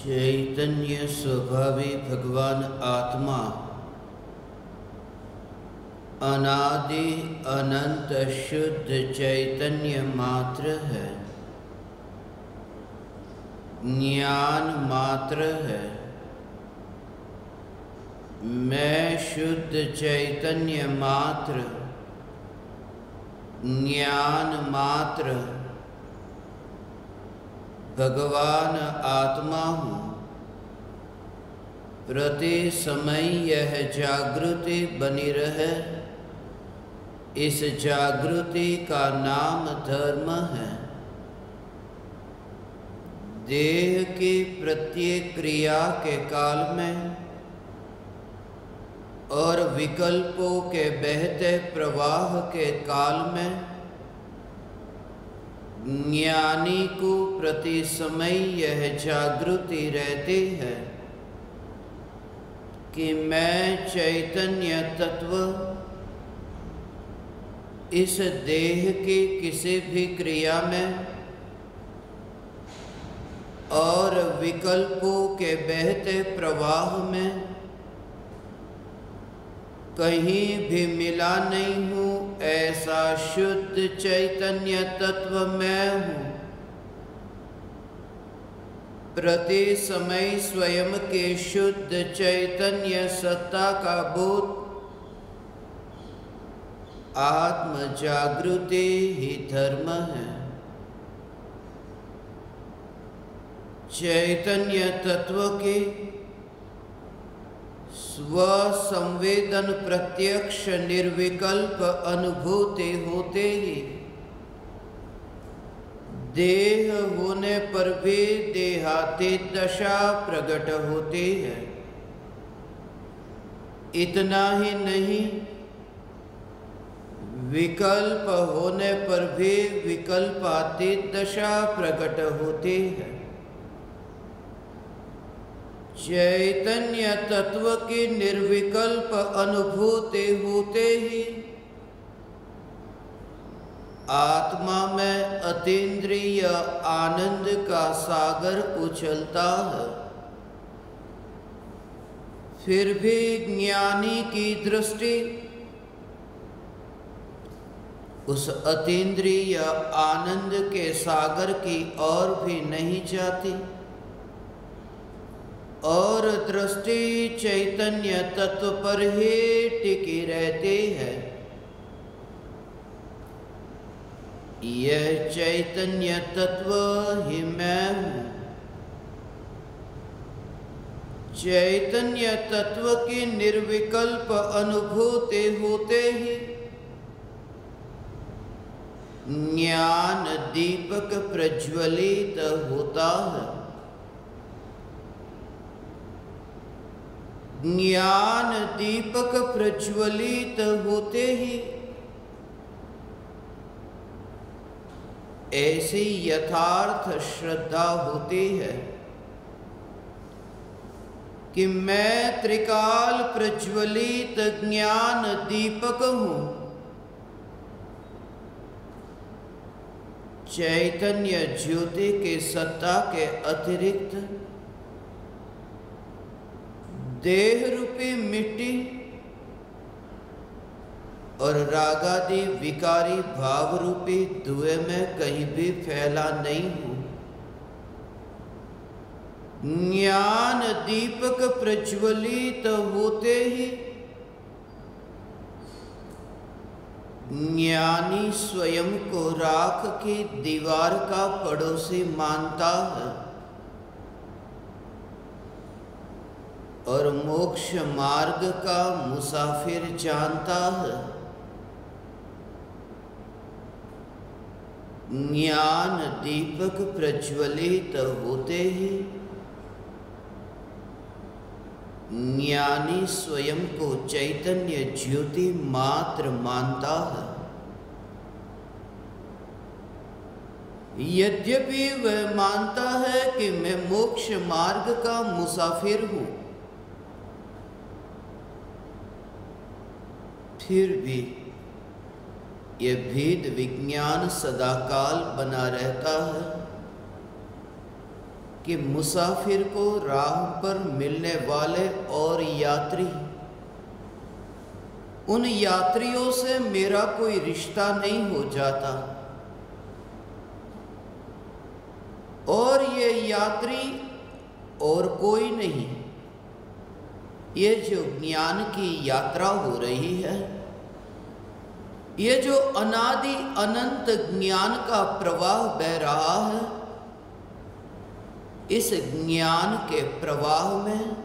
चैतन्य स्वभावी भगवान आत्मा अनादि अनंत शुद्ध चैतन्य मात्र है, ज्ञान मात्र है। मैं शुद्ध चैतन्य मात्र, ज्ञान मात्र भगवान आत्मा हूँ। प्रति समय यह जागृति बनी रहे, इस जागृति का नाम धर्म है। देह की प्रत्येक क्रिया के काल में और विकल्पों के बहते प्रवाह के काल में ज्ञानी को प्रति समय यह जागृति रहती है कि मैं चैतन्य तत्व इस देह की किसी भी क्रिया में और विकल्पों के बहते प्रवाह में कहीं भी मिला नहीं हूँ। ऐसा शुद्ध चैतन्य तत्व मैं हूँ। प्रति समय स्वयं के शुद्ध चैतन्य सत्ता का बोध आत्म जागृति ही धर्म है। चैतन्य तत्व के स्व संवेदन प्रत्यक्ष निर्विकल्प अनुभूति होते ही देह होने पर भी देहातीत दशा प्रकट होती है। इतना ही नहीं, विकल्प होने पर भी विकल्पातीत दशा प्रकट होती है। चैतन्य तत्व की निर्विकल्प अनुभूति होते ही आत्मा में अतीन्द्रिय आनंद का सागर उछलता है। फिर भी ज्ञानी की दृष्टि उस अतीन्द्रिय आनंद के सागर की ओर भी नहीं जाती और दृष्टि चैतन्य तत्व पर ही टिकी रहती है। यह चैतन्य तत्व ही मैं हूँ। चैतन्य तत्व की निर्विकल्प अनुभूति होते ही ज्ञान दीपक प्रज्वलित होता है। ज्ञान दीपक प्रज्वलित होते ही ऐसी यथार्थ श्रद्धा होती है कि मैं त्रिकाल प्रज्वलित ज्ञान दीपक हूँ। चैतन्य ज्योति के सत्ता के अतिरिक्त देह रूपी मिट्टी और रागादि विकारी भाव रूपी धुएं में कहीं भी फैला नहीं हूँ। ज्ञान दीपक प्रज्वलित होते ही ज्ञानी स्वयं को राख की दीवार का पड़ोसी मानता है और मोक्ष मार्ग का मुसाफिर जानता है। ज्ञान दीपक प्रज्वलित होते ही ज्ञानी स्वयं को चैतन्य ज्योति मात्र मानता है। यद्यपि वह मानता है कि मैं मोक्ष मार्ग का मुसाफिर हूँ, फिर भी यह भेद विज्ञान सदाकाल बना रहता है कि मुसाफिर को राह पर मिलने वाले और यात्री, उन यात्रियों से मेरा कोई रिश्ता नहीं हो जाता, और ये यात्री और कोई नहीं, ये जो ज्ञान की यात्रा हो रही है, ये जो अनादि अनंत ज्ञान का प्रवाह बह रहा है, इस ज्ञान के प्रवाह में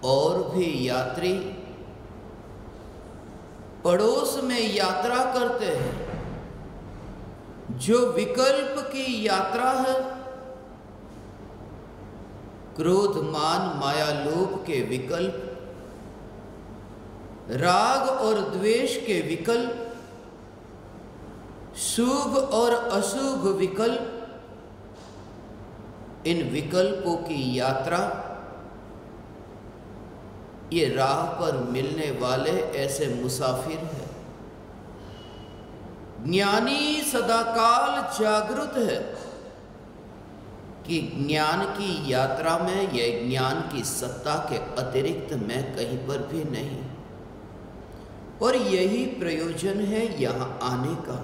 और भी यात्री पड़ोस में यात्रा करते हैं। जो विकल्प की यात्रा है, क्रोध मान माया लोभ के विकल्प, राग और द्वेष के विकल्प, शुभ और अशुभ विकल्प, इन विकल्पों की यात्रा, ये राह पर मिलने वाले ऐसे मुसाफिर हैं। ज्ञानी सदाकाल जागृत है कि ज्ञान की यात्रा में यह ज्ञान की सत्ता के अतिरिक्त मैं कहीं पर भी नहीं, और यही प्रयोजन है यहाँ आने का,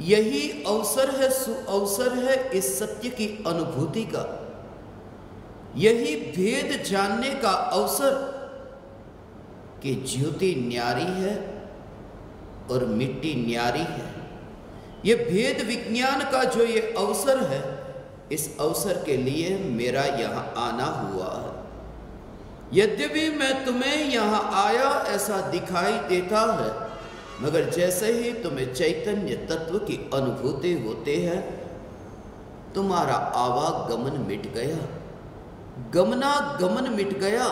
यही अवसर है, सुअवसर है इस सत्य की अनुभूति का, यही भेद जानने का अवसर कि ज्योति न्यारी है और मिट्टी न्यारी है। ये भेद विज्ञान का जो ये अवसर है, इस अवसर के लिए मेरा यहाँ आना हुआ है। यद्यपि मैं तुम्हें यहाँ आया ऐसा दिखाई देता है, मगर जैसे ही तुम्हें चैतन्य तत्व की अनुभूति होते है, तुम्हारा आवागमन मिट गया, गमनागमन मिट गया।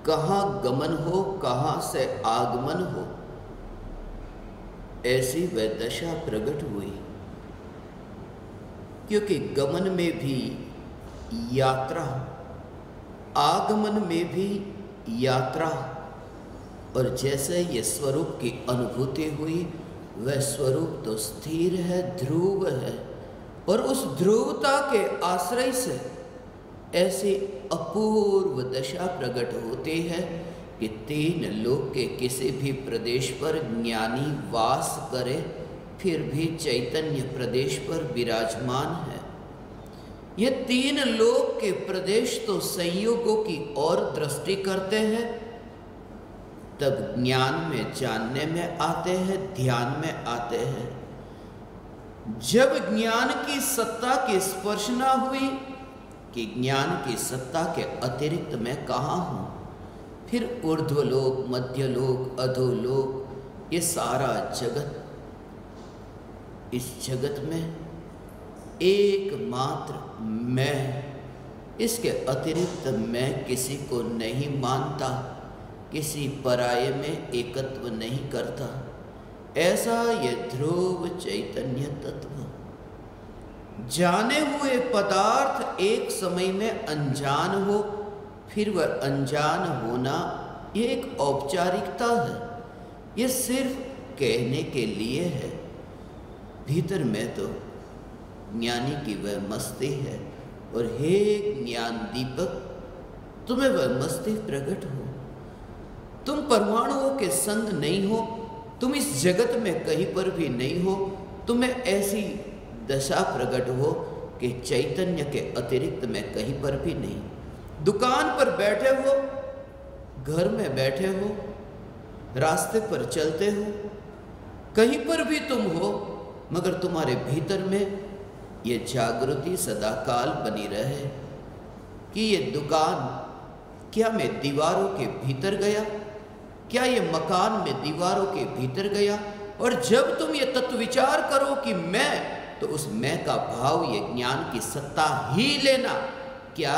कहाँ गमन हो, कहाँ से आगमन हो, ऐसी वह दशा प्रकट हुई। क्योंकि गमन में भी यात्रा, आगमन में भी यात्रा, और जैसे ये स्वरूप की अनुभूति हुई, वह स्वरूप तो स्थिर है, ध्रुव है, और उस ध्रुवता के आश्रय से ऐसी अपूर्व दशा प्रकट होती है कि तीन लोक के किसी भी प्रदेश पर ज्ञानी वास करे, फिर भी चैतन्य प्रदेश पर विराजमान है। ये तीन लोक के प्रदेश तो संयोगों की ओर दृष्टि करते हैं, तब ज्ञान में जानने में आते हैं, ध्यान में आते हैं। जब ज्ञान की सत्ता की स्पर्शना हुई कि ज्ञान की सत्ता के अतिरिक्त मैं कहाँ हूँ, फिर ऊर्ध्वलोक, मध्यलोक, अधोलोक, ये सारा जगत, इस जगत में एकमात्र मैं, इसके अतिरिक्त मैं किसी को नहीं मानता, किसी पराये में एकत्व नहीं करता। ऐसा ये ध्रुव चैतन्य तत्व, जाने हुए पदार्थ एक समय में अनजान हो, फिर वह अनजान होना ये एक औपचारिकता है, ये सिर्फ कहने के लिए है। भीतर में तो ज्ञानी की वह मस्ती है, और हे ज्ञान दीपक, तुम्हें वह मस्ती प्रकट हो। तुम परमाणुओं के संग नहीं हो, तुम इस जगत में कहीं पर भी नहीं हो, तुम्हें ऐसी दशा प्रकट हो कि चैतन्य के अतिरिक्त मैं कहीं पर भी नहीं। दुकान पर बैठे हो, घर में बैठे हो, रास्ते पर चलते हो, कहीं पर भी तुम हो, मगर तुम्हारे भीतर में ये जागृति सदाकाल बनी रहे कि ये दुकान, क्या मैं दीवारों के भीतर गया, क्या ये मकान में दीवारों के भीतर गया। और जब तुम ये तत्व विचार करो कि मैं, तो उस मैं का भाव ये ज्ञान की सत्ता ही लेना। क्या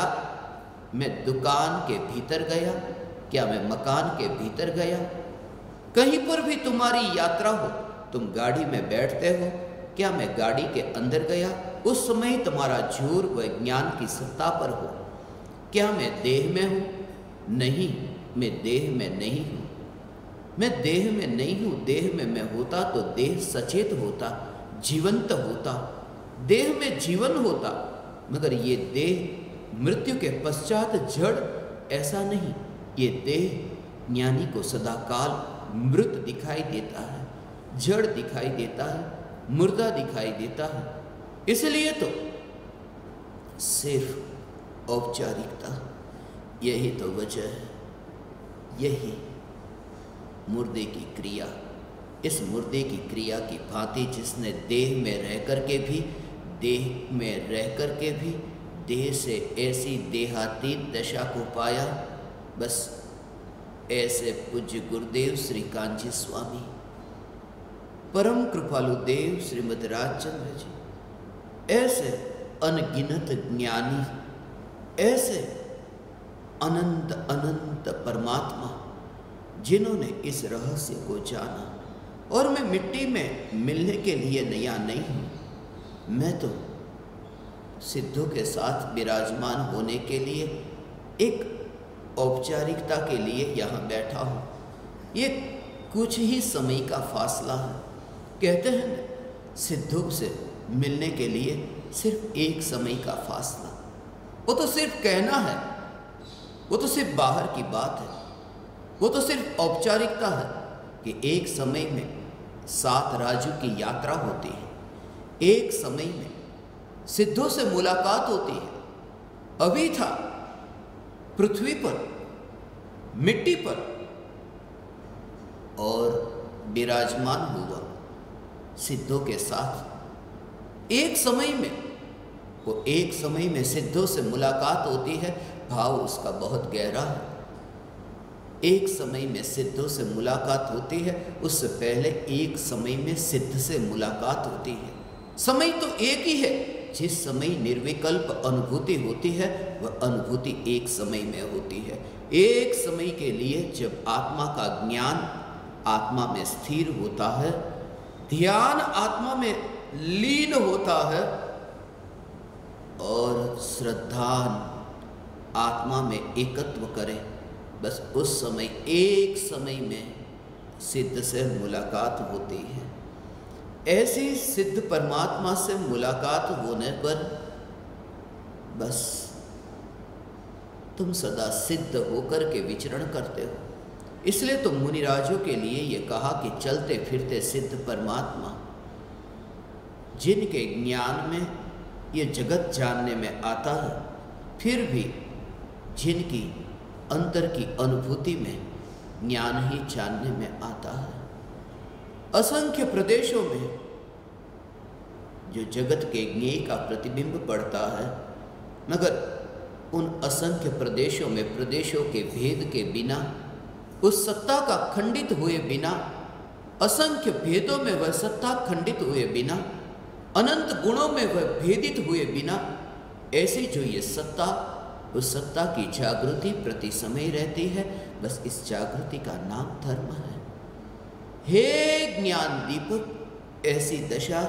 मैं दुकान के भीतर गया, क्या मैं मकान के भीतर गया, कहीं पर भी तुम्हारी यात्रा हो, तुम गाड़ी में बैठते हो, क्या मैं गाड़ी के अंदर गया, उस समय तुम्हारा जोर वह ज्ञान की सत्ता पर हो। क्या मैं देह में हूँ? नहीं, मैं देह में नहीं हूँ, मैं देह में नहीं हूँ। देह में मैं होता तो देह सचेत होता, जीवंत होता, देह में जीवन होता, मगर ये देह मृत्यु के पश्चात जड़ ऐसा नहीं। ये देह ज्ञानी को सदाकाल मृत दिखाई देता है, जड़ दिखाई देता है, मुर्दा दिखाई देता है। इसलिए तो सिर्फ औपचारिकता, यही तो वजह है, यही मुर्दे की क्रिया। इस मुर्दे की क्रिया की भांति जिसने देह में रह करके भी देह से ऐसी देहातीत दशा को पाया, बस ऐसे पूज्य गुरुदेव श्री कांजी स्वामी, परम कृपालु देव श्रीमद राजचंद्र जी, ऐसे अनगिनत ज्ञानी, ऐसे अनंत अनंत परमात्मा जिन्होंने इस रहस्य को जाना। और मैं मिट्टी में मिलने के लिए नया नहीं हूँ, मैं तो सिद्धों के साथ विराजमान होने के लिए एक औपचारिकता के लिए यहाँ बैठा हूँ। ये कुछ ही समय का फासला है। कहते हैं ना, सिद्धों से मिलने के लिए सिर्फ एक समय का फासला। वो तो सिर्फ कहना है, वो तो सिर्फ बाहर की बात है, वो तो सिर्फ औपचारिकता है कि एक समय में 7 राजू की यात्रा होती है, एक समय में सिद्धों से मुलाकात होती है। अभी था पृथ्वी पर, मिट्टी पर, और विराजमान हुआ सिद्धों के साथ। एक समय में सिद्धों से मुलाकात होती है, भाव उसका बहुत गहरा है। एक समय में सिद्धों से मुलाकात होती है, उससे पहले एक समय में सिद्ध से मुलाकात होती है। समय तो एक ही है। जिस समय निर्विकल्प अनुभूति होती है, वह अनुभूति एक समय में होती है। एक समय के लिए जब आत्मा का ज्ञान आत्मा में स्थिर होता है, ध्यान आत्मा में लीन होता है, और श्रद्धान आत्मा में एकत्व करे, बस उस समय एक समय में सिद्ध से मुलाकात होती है। ऐसी सिद्ध परमात्मा से मुलाकात होने पर बस तुम सदा सिद्ध होकर के विचरण करते हो। इसलिए तो मुनिराजों के लिए ये कहा कि चलते फिरते सिद्ध परमात्मा, जिनके ज्ञान में ये जगत जानने में आता है, फिर भी जिनकी अंतर की अनुभूति में ज्ञान ही जानने में आता है। असंख्य प्रदेशों में जो जगत के ज्ञेय का प्रतिबिंब पड़ता है, मगर उन असंख्य प्रदेशों में प्रदेशों के भेद के बिना, उस सत्ता का खंडित हुए बिना, असंख्य भेदों में वह सत्ता खंडित हुए बिना, अनंत गुणों में वह भेदित हुए बिना, ऐसी जो ये सत्ता, उस सत्ता की जागृति प्रति समय रहती है। बस इस जागृति का नाम धर्म है। हे ज्ञान दीपक, ऐसी दशा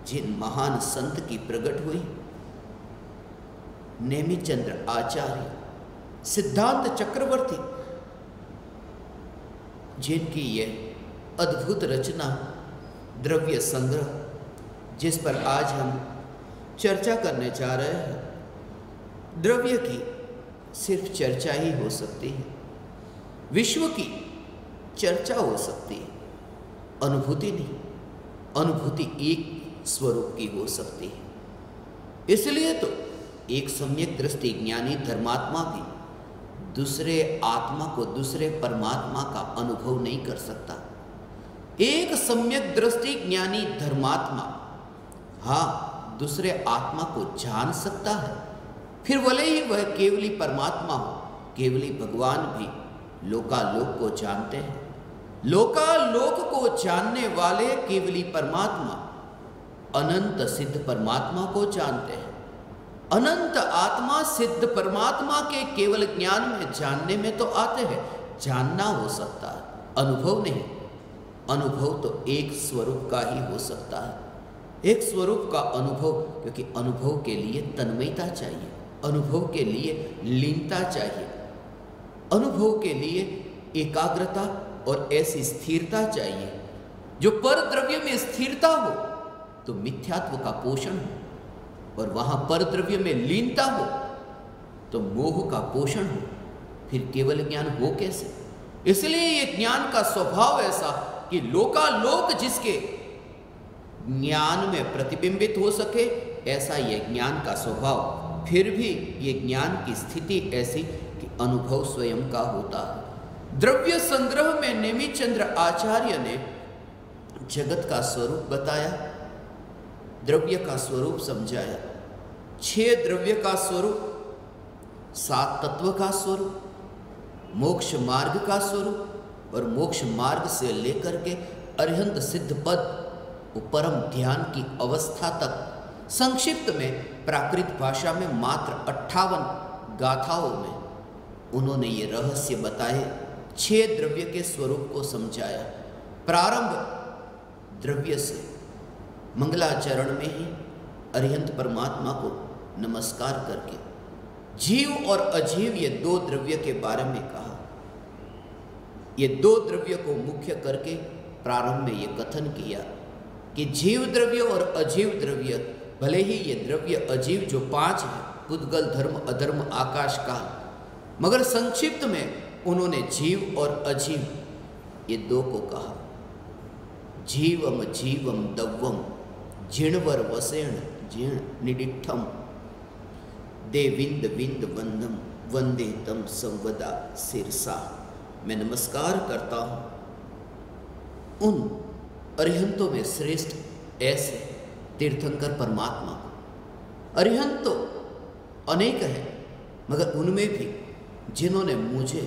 जिन महान संत की प्रकट हुई, नेमिचंद्र आचार्य, सिद्धांत चक्रवर्ती, जिनकी यह अद्भुत रचना द्रव्य संग्रह, जिस पर आज हम चर्चा करने जा रहे हैं, द्रव्य की सिर्फ चर्चा ही हो सकती है, विश्व की चर्चा हो सकती है, अनुभूति नहीं। अनुभूति एक स्वरूप की हो सकती है। इसलिए तो एक सम्यक दृष्टि ज्ञानी धर्मात्मा भी दूसरे आत्मा को, दूसरे परमात्मा का अनुभव नहीं कर सकता। एक सम्यक दृष्टि ज्ञानी धर्मात्मा हाँ दूसरे आत्मा को जान सकता है, फिर भले ही वह केवली परमात्मा हो। केवली भगवान भी लोकालोक को जानते हैं। लोकालोक को जानने वाले केवली परमात्मा अनंत सिद्ध परमात्मा को जानते हैं। अनंत आत्मा सिद्ध परमात्मा के केवल ज्ञान में, जानने में तो आते हैं। जानना हो सकता है, अनुभव नहीं। अनुभव तो एक स्वरूप का ही हो सकता है, एक स्वरूप का अनुभव, क्योंकि अनुभव के लिए तन्मयता चाहिए, अनुभव के लिए लीनता चाहिए, अनुभव के लिए एकाग्रता और ऐसी स्थिरता चाहिए जो पर द्रव्य में स्थिरता हो, तो मिथ्यात्व का पोषण हो, और वहां पर द्रव्य में लीनता हो तो मोह का पोषण हो, फिर केवल ज्ञान हो कैसे? इसलिए ये ज्ञान का स्वभाव ऐसा कि लोकालोक जिसके ज्ञान में प्रतिबिंबित हो सके, ऐसा ये ज्ञान का स्वभाव। फिर भी ये ज्ञान की स्थिति ऐसी कि अनुभव स्वयं का होता है। द्रव्य संग्रह में नेमिचंद्र आचार्य ने जगत का स्वरूप बताया, द्रव्य का स्वरूप समझाया। 6 द्रव्य का स्वरूप, 7 तत्व का स्वरूप, मोक्ष मार्ग का स्वरूप, और मोक्ष मार्ग से लेकर के अरिहंत सिद्ध पद, परम ध्यान की अवस्था तक संक्षिप्त में प्राकृत भाषा में मात्र 58 गाथाओं में उन्होंने ये रहस्य बताए। 6 द्रव्य के स्वरूप को समझाया। प्रारंभ द्रव्य से, मंगलाचरण में ही अरिहंत परमात्मा को नमस्कार करके जीव और अजीव ये 2 द्रव्य के बारे में कहा। ये 2 द्रव्य को मुख्य करके प्रारंभ में ये कथन किया कि जीव द्रव्य और अजीव द्रव्य, भले ही ये द्रव्य अजीव जो 5 है, पुद्गल, धर्म, अधर्म, आकाश, काल, मगर संक्षिप्त में उन्होंने जीव और अजीव ये 2 को कहा। जीवम जीवम दव्वम जिणवर वसेण जीण निडिठम दे विंद विंद वंदम वंदे तम संवदा सिरसा। मैं नमस्कार करता हूं उन अरिहंतों में श्रेष्ठ ऐसे तीर्थंकर परमात्मा को। अरिहंत तो अनेक है, मगर उनमें भी जिन्होंने मुझे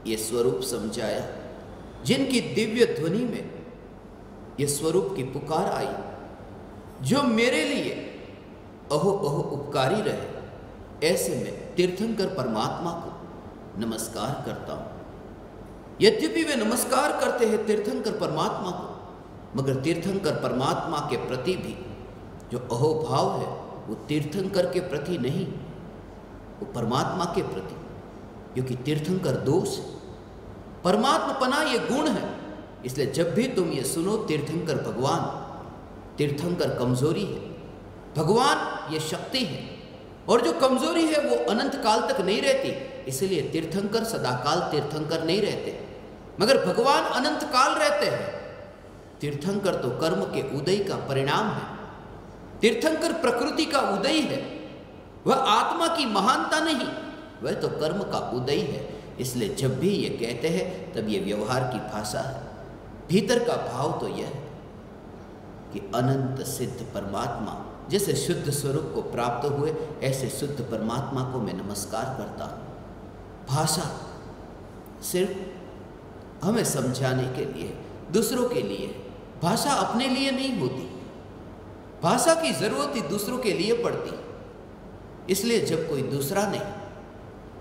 ये स्वरूप समझाया, जिनकी दिव्य ध्वनि में ये स्वरूप की पुकार आई, जो मेरे लिए अहो अहो उपकारी रहे, ऐसे में तीर्थंकर परमात्मा को नमस्कार करता हूं। यद्यपि वे नमस्कार करते हैं तीर्थंकर परमात्मा को, मगर तीर्थंकर परमात्मा के प्रति भी जो अहोभाव है वो तीर्थंकर के प्रति नहीं, वो परमात्मा के प्रति, क्योंकि तीर्थंकर दोष है, परमात्मपना ये गुण है। इसलिए जब भी तुम ये सुनो तीर्थंकर भगवान, तीर्थंकर कमजोरी है, भगवान ये शक्ति है, और जो कमजोरी है वो अनंत काल तक नहीं रहती। इसलिए तीर्थंकर सदाकाल तीर्थंकर नहीं रहते, मगर भगवान अनंत काल रहते हैं। तीर्थंकर तो कर्म के उदय का परिणाम है, तीर्थंकर प्रकृति का उदय है, वह आत्मा की महानता नहीं, वह तो कर्म का उदय है। इसलिए जब भी ये कहते हैं तब ये व्यवहार की भाषा है, भीतर का भाव तो यह है कि अनंत सिद्ध परमात्मा जैसे शुद्ध स्वरूप को प्राप्त हुए, ऐसे शुद्ध परमात्मा को मैं नमस्कार करता हूँ। भाषा सिर्फ हमें समझाने के लिए, दूसरों के लिए, भाषा अपने लिए नहीं होती, भाषा की जरूरत ही दूसरों के लिए पड़ती। इसलिए जब कोई दूसरा नहीं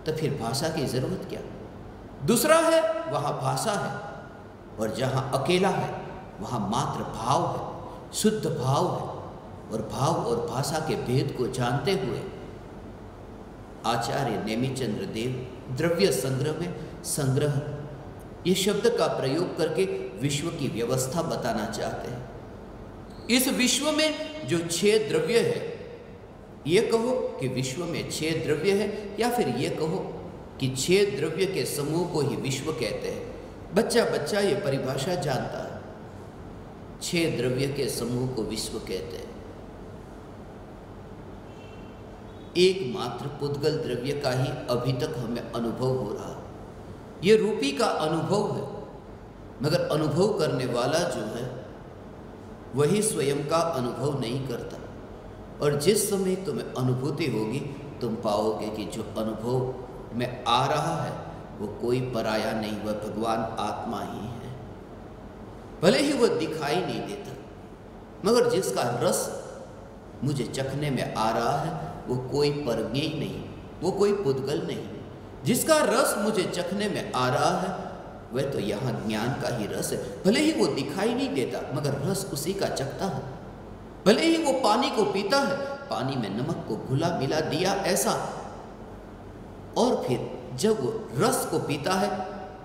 तो फिर भाषा की जरूरत क्या? दूसरा है वहां भाषा है, और जहां अकेला है वहां मात्र भाव है, शुद्ध भाव है। और भाव और भाषा के भेद को जानते हुए आचार्य नेमिचंद्र देव द्रव्य संग्रह में संग्रह ये शब्द का प्रयोग करके विश्व की व्यवस्था बताना चाहते हैं। इस विश्व में जो 6 द्रव्य है, ये कहो कि विश्व में 6 द्रव्य है, या फिर ये कहो कि 6 द्रव्य के समूह को ही विश्व कहते हैं। बच्चा बच्चा ये परिभाषा जानता है, 6 द्रव्य के समूह को विश्व कहते हैं। एकमात्र पुद्गल द्रव्य का ही अभी तक हमें अनुभव हो रहा, ये रूपी का अनुभव है, मगर अनुभव करने वाला जो है वही स्वयं का अनुभव नहीं करता। और जिस समय तुम्हें अनुभूति होगी तुम पाओगे कि जो अनुभव में आ रहा है वो कोई पराया नहीं, वह भगवान आत्मा ही है। भले ही वह दिखाई नहीं देता, मगर जिसका रस मुझे चखने में आ रहा है वो कोई परज्ञेय नहीं, वो कोई पुद्गल नहीं। जिसका रस मुझे चखने में आ रहा है वह तो यहाँ ज्ञान का ही रस है। भले ही वो दिखाई नहीं देता, मगर रस उसी का चखता है। भले ही वो पानी को पीता है, पानी में नमक को घुला मिला दिया ऐसा, और फिर जब वो रस को पीता है,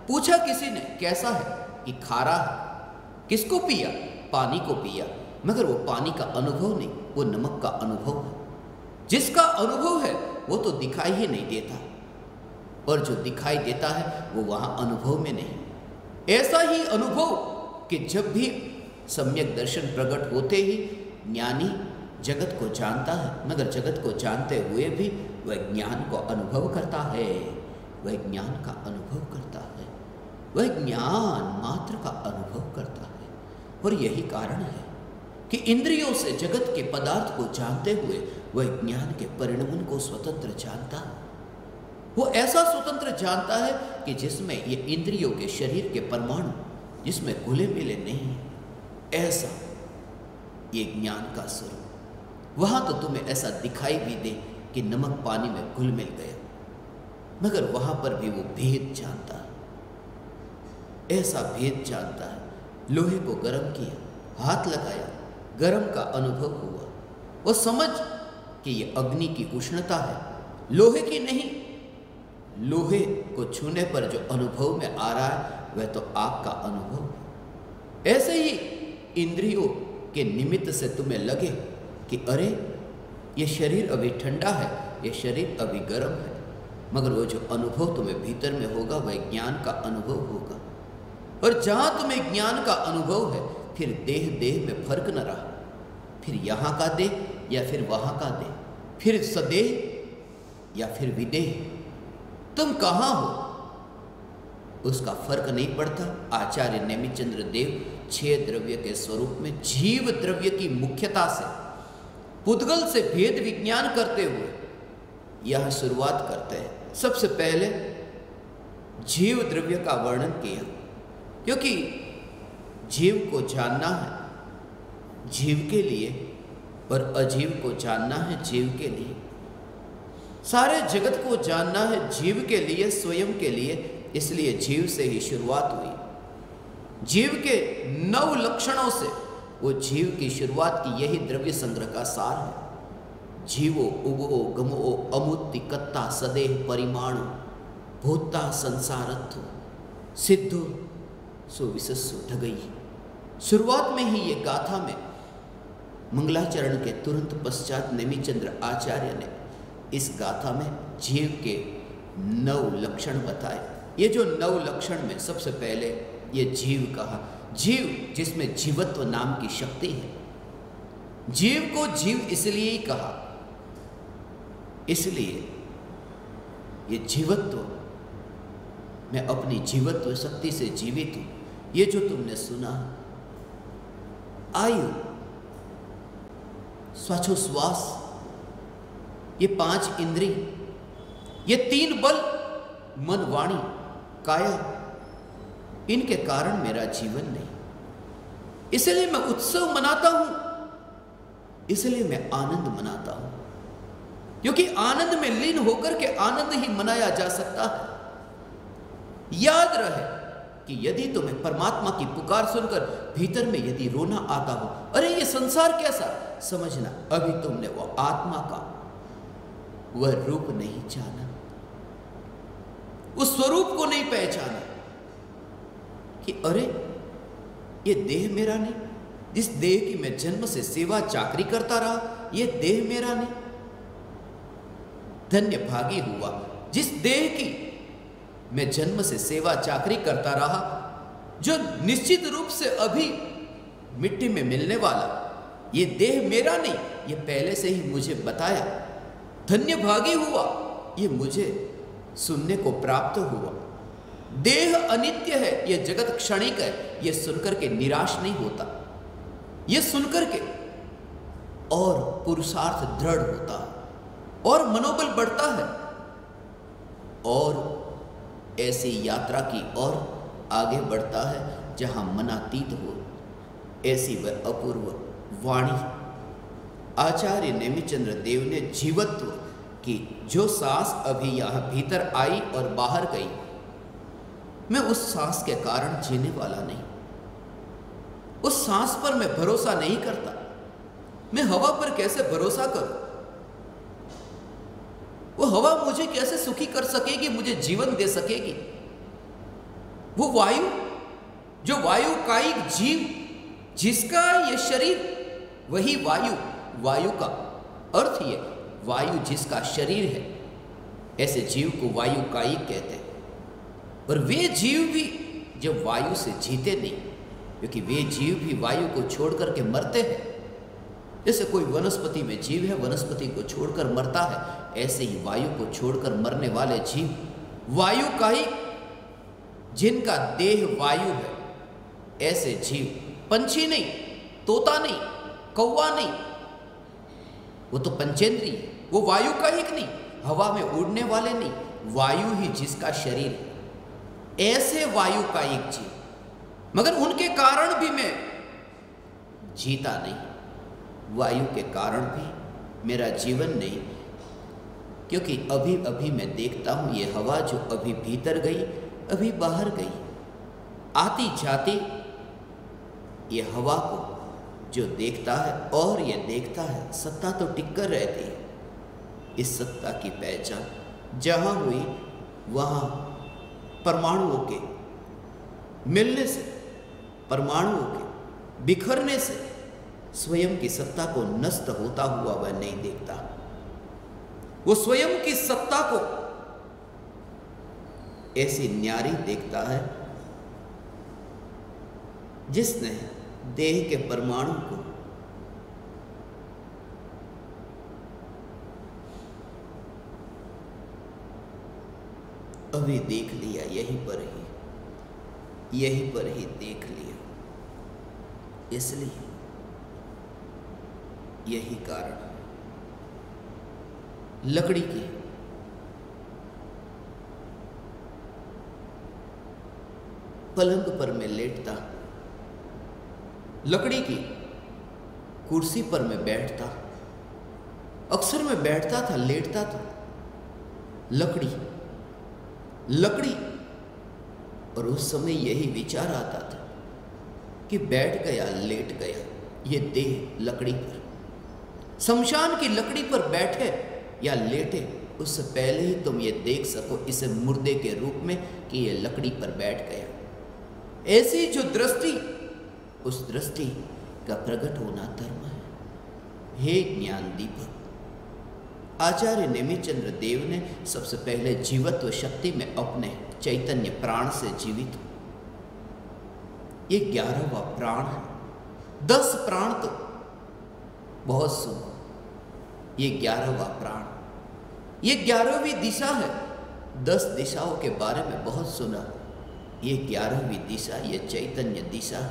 पूछा किसी ने कैसा है कि खारा है। किसको पिया? पानी को पिया। मगर वो पानी का अनुभव नहीं, वो नमक का अनुभव है। जिसका अनुभव है वो तो दिखाई ही नहीं देता, और जो दिखाई देता है वो वहां अनुभव में नहीं। ऐसा ही अनुभव कि जब भी सम्यक दर्शन प्रकट होते ही ज्ञानी जगत को जानता है, मगर जगत को जानते हुए भी वह ज्ञान को अनुभव करता है, वह ज्ञान का अनुभव करता है, वह ज्ञान मात्र का अनुभव करता है। और यही कारण है कि इंद्रियों से जगत के पदार्थ को जानते हुए वह ज्ञान के परिणामों को स्वतंत्र जानता है। वो ऐसा स्वतंत्र जानता है कि जिसमें ये इंद्रियों के शरीर के परमाणु जिसमें घुले मिले नहीं है, ऐसा ये ज्ञान का स्वरूप। वहां तो तुम्हें ऐसा दिखाई भी दे कि नमक पानी में घुल मिल गया, मगर वहां पर भी वो भेद जानता है, ऐसा भेद जानता है। लोहे को गर्म किया, हाथ लगाया, गर्म का अनुभव हुआ, वो समझ कि ये अग्नि की उष्णता है, लोहे की नहीं। लोहे को छूने पर जो अनुभव में आ रहा है वह तो आग का अनुभव है। ऐसे ही इंद्रियों के निमित्त से तुम्हें लगे कि अरे ये शरीर अभी ठंडा है, ये शरीर अभी गर्म है, मगर वो जो अनुभव तुम्हें भीतर में होगा वह ज्ञान का अनुभव होगा। और जहां तुम्हें ज्ञान का अनुभव है, फिर देह देह में फर्क न रहा, फिर यहां का देह या फिर वहां का देह, फिर सदेह या फिर विदेह, तुम कहां हो उसका फर्क नहीं पड़ता। आचार्य नेमिचंद्र देव 6 द्रव्य के स्वरूप में जीव द्रव्य की मुख्यता से पुद्गल से भेद विज्ञान करते हुए यह शुरुआत करते हैं। सबसे पहले जीव द्रव्य का वर्णन किया, क्योंकि जीव को जानना है जीव के लिए और अजीव को जानना है जीव के लिए। सारे जगत को जानना है जीव के लिए, स्वयं के लिए, इसलिए जीव से ही शुरुआत हुई। जीव के 9 लक्षणों से वो जीव की शुरुआत की, यही द्रव्य संग्रह का सार है। जीवो उगो गमो अमुत्ति कत्ता सदेह परिमाणु भूता संसारत्व सिद्धो सुविशस्सु ढगई। शुरुआत में ही ये गाथा में मंगलाचरण के तुरंत पश्चात नेमिचंद्र आचार्य ने इस गाथा में जीव के 9 लक्षण बताए। ये जो 9 लक्षण में सबसे पहले ये जीव कहा, जीव जिसमें जीवत्व नाम की शक्ति है। जीव को जीव इसलिए ही कहा, इसलिए ये जीवत्व, मैं अपनी जीवत्व शक्ति से जीवित हूं। ये जो तुमने सुना, आयु, श्वासोश्वास, ये 5 इंद्रिय, ये 3 बल, मन वाणी काया, इनके कारण मेरा जीवन नहीं। इसलिए मैं उत्सव मनाता हूं, इसलिए मैं आनंद मनाता हूं, क्योंकि आनंद में लीन होकर के आनंद ही मनाया जा सकता है। याद रहे कि यदि तुम्हें परमात्मा की पुकार सुनकर भीतर में यदि रोना आता हो, अरे ये संसार कैसा, समझना अभी तुमने वो आत्मा का वह रूप नहीं जाना, उस स्वरूप को नहीं पहचाना कि अरे ये देह मेरा नहीं, जिस देह की मैं जन्म से सेवा चाकरी करता रहा, ये देह मेरा नहीं। धन्य भागी हुआ जिस देह की मैं जन्म से सेवा चाकरी करता रहा, जो निश्चित रूप से अभी मिट्टी में मिलने वाला, ये देह मेरा नहीं, ये पहले से ही मुझे बताया। धन्य भागी हुआ, ये मुझे सुनने को प्राप्त हुआ। देह अनित्य है, ये जगत क्षणिक है, ये सुनकर के निराश नहीं होता, ये सुनकर के और पुरुषार्थ दृढ़ होता है और मनोबल बढ़ता है और ऐसी यात्रा की ओर आगे बढ़ता है जहां मनातीत हो। ऐसी वह अपूर्व वाणी आचार्य नेमिचंद्र देव ने जीवत्व की, जो सांस अभी यहां भीतर आई और बाहर गई, मैं उस सांस के कारण जीने वाला नहीं, उस सांस पर मैं भरोसा नहीं करता। मैं हवा पर कैसे भरोसा करूं? वो हवा मुझे कैसे सुखी कर सकेगी, मुझे जीवन दे सकेगी? वो वायु, जो वायु कायिक जीव, जिसका ये शरीर वही वायु, वायु का अर्थ ये वायु जिसका शरीर है, ऐसे जीव को वायु कायिक कहते हैं। और वे जीव भी जो वायु से जीते नहीं, क्योंकि वे जीव भी वायु को छोड़ करके मरते हैं। जैसे कोई वनस्पति में जीव है, वनस्पति को छोड़कर मरता है, ऐसे ही वायु को छोड़कर मरने वाले जीव वायु कायिक, जिनका देह वायु है, ऐसे जीव। पंछी नहीं, तोता नहीं, कौवा नहीं, वो तो पंचेंद्रिय है, वो वायु कायिक नहीं, हवा में उड़ने वाले नहीं, वायु ही जिसका शरीर है, ऐसे वायु कायिक जीव। मगर उनके कारण भी मैं जीता नहीं, वायु के कारण भी मेरा जीवन नहीं, क्योंकि अभी अभी मैं देखता हूं ये हवा जो अभी भीतर गई, अभी बाहर गई, आती जाती ये हवा को जो देखता है और ये देखता है, सत्ता तो टिककर रहती है। इस सत्ता की पहचान जहां हुई वहां परमाणुओं के मिलने से, परमाणुओं के बिखरने से स्वयं की सत्ता को नष्ट होता हुआ वह नहीं देखता। वो स्वयं की सत्ता को ऐसी न्यारी देखता है जिसने देह के परमाणु को अभी देख लिया, यहीं पर ही देख लिया। इसलिए यही कारण लकड़ी की पलंग पर मैं लेटता, लकड़ी की कुर्सी पर मैं बैठता, अक्सर मैं बैठता था, लेटता था, लकड़ी लकड़ी। और उस समय यही विचार आता था कि बैठ गया, लेट गया, ये देह लकड़ी पर, शमशान की लकड़ी पर बैठे या लेटे, उससे पहले ही तुम ये देख सको इसे मुर्दे के रूप में कि ये लकड़ी पर बैठ गया। ऐसी जो दृष्टि, उस दृष्टि का प्रकट होना धर्म है। हे ज्ञान दीपक, आचार्य नेमिचंद्र देव ने सबसे पहले जीवत्व शक्ति में अपने चैतन्य प्राण से जीवित हो। ये 11वां प्राण है। 10 प्राण तो बहुत सुनो, ये 11वां प्राण, ये 11वीं दिशा है। 10 दिशाओं के बारे में बहुत सुना, ये 11वीं दिशा, ये चैतन्य दिशा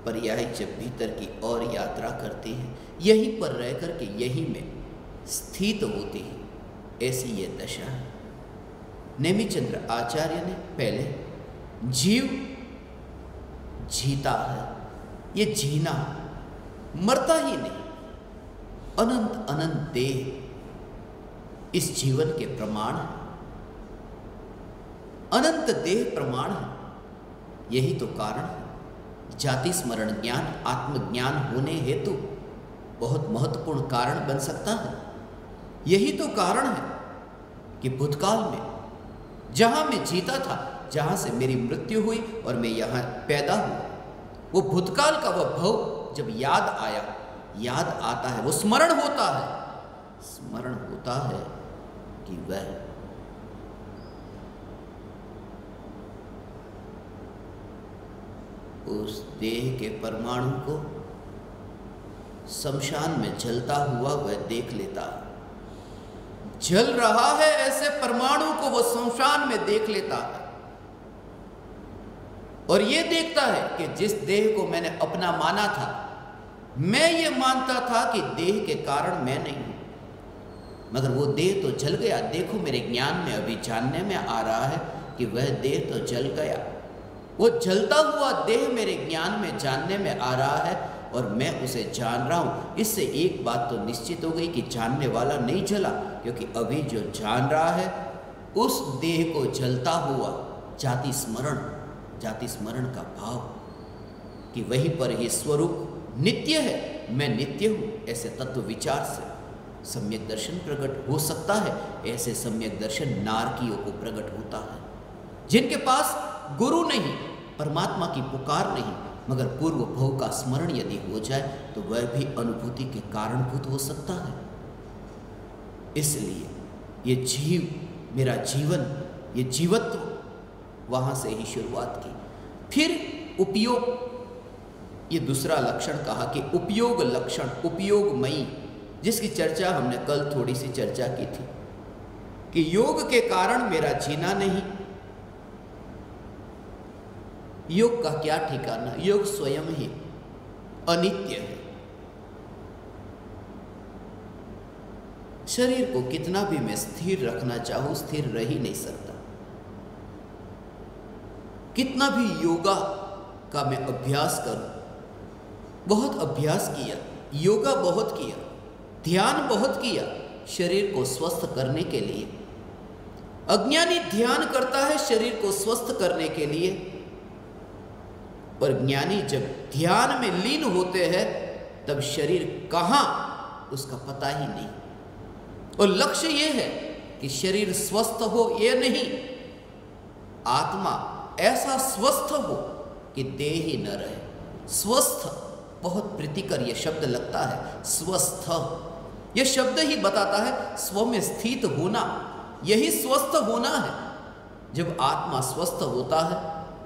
पर्याय जब भीतर की ओर यात्रा करती है, यहीं पर रह करके यहीं में स्थित होती है, ऐसी ये दशा है। नेमिचंद्र आचार्य ने पहले जीव जीता है, ये जीना, मरता ही नहीं, अनंत अनंत देह इस जीवन के प्रमाण है, अनंत देह प्रमाण है। यही तो कारण है जाति स्मरण ज्ञान, आत्मज्ञान होने हेतु बहुत महत्वपूर्ण कारण बन सकता है। यही तो कारण है कि भूतकाल में जहां मैं जीता था, जहां से मेरी मृत्यु हुई और मैं यहां पैदा हुआ, वो भूतकाल का वह भव जब याद आया, याद आता है, वो स्मरण होता है, स्मरण होता है कि वह उस देह के परमाणु को शमशान में जलता हुआ वह देख लेता है। जल रहा है ऐसे परमाणु को वो शमशान में देख लेता है और ये देखता है कि जिस देह को मैंने अपना माना था, मैं ये मानता था कि देह के कारण मैं नहीं हूं, मगर वो देह तो जल गया। देखो मेरे ज्ञान में अभी जानने में आ रहा है कि वह देह तो जल गया। वो जलता हुआ देह मेरे ज्ञान में जानने में आ रहा है और मैं उसे जान रहा हूं। इससे एक बात तो निश्चित हो गई कि जानने वाला नहीं जला, क्योंकि अभी जो जान रहा है उस देह को जलता हुआ जाति स्मरण का भाव कि वहीं पर ही स्वरूप नित्य है, मैं नित्य हूं, ऐसे तत्व विचार से सम्यक दर्शन प्रकट हो सकता है। ऐसे सम्यक दर्शन नारकियों को प्रकट होता है, जिनके पास गुरु नहीं, परमात्मा की पुकार नहीं, मगर पूर्व भव का स्मरण यदि हो जाए तो वह भी अनुभूति के कारणभूत हो सकता है। इसलिए ये जीव, मेरा जीवन, ये जीवत्व वहाँ से ही शुरुआत की। फिर उपयोग, ये दूसरा लक्षण कहा कि उपयोग लक्षण, उपयोगमयी, जिसकी चर्चा हमने कल थोड़ी सी चर्चा की थी कि योग के कारण मेरा जीना नहीं। योग का क्या ठिकाना, योग स्वयं ही अनित्य है। शरीर को कितना भी मैं स्थिर रखना चाहूं, स्थिर रह ही नहीं सकता। कितना भी योगा का मैं अभ्यास करूं, बहुत अभ्यास किया, योगा बहुत किया, ध्यान बहुत किया शरीर को स्वस्थ करने के लिए। अज्ञानी ध्यान करता है शरीर को स्वस्थ करने के लिए, पर ज्ञानी जब ध्यान में लीन होते हैं तब शरीर कहाँ उसका पता ही नहीं। और लक्ष्य यह है कि शरीर स्वस्थ हो, ये नहीं, आत्मा ऐसा स्वस्थ हो कि देह ही न रहे। स्वस्थ, बहुत प्रीतिकर यह शब्द लगता है, स्वस्थ। यह शब्द ही बताता है स्व में स्थित होना, यही स्वस्थ होना है। जब आत्मा स्वस्थ होता है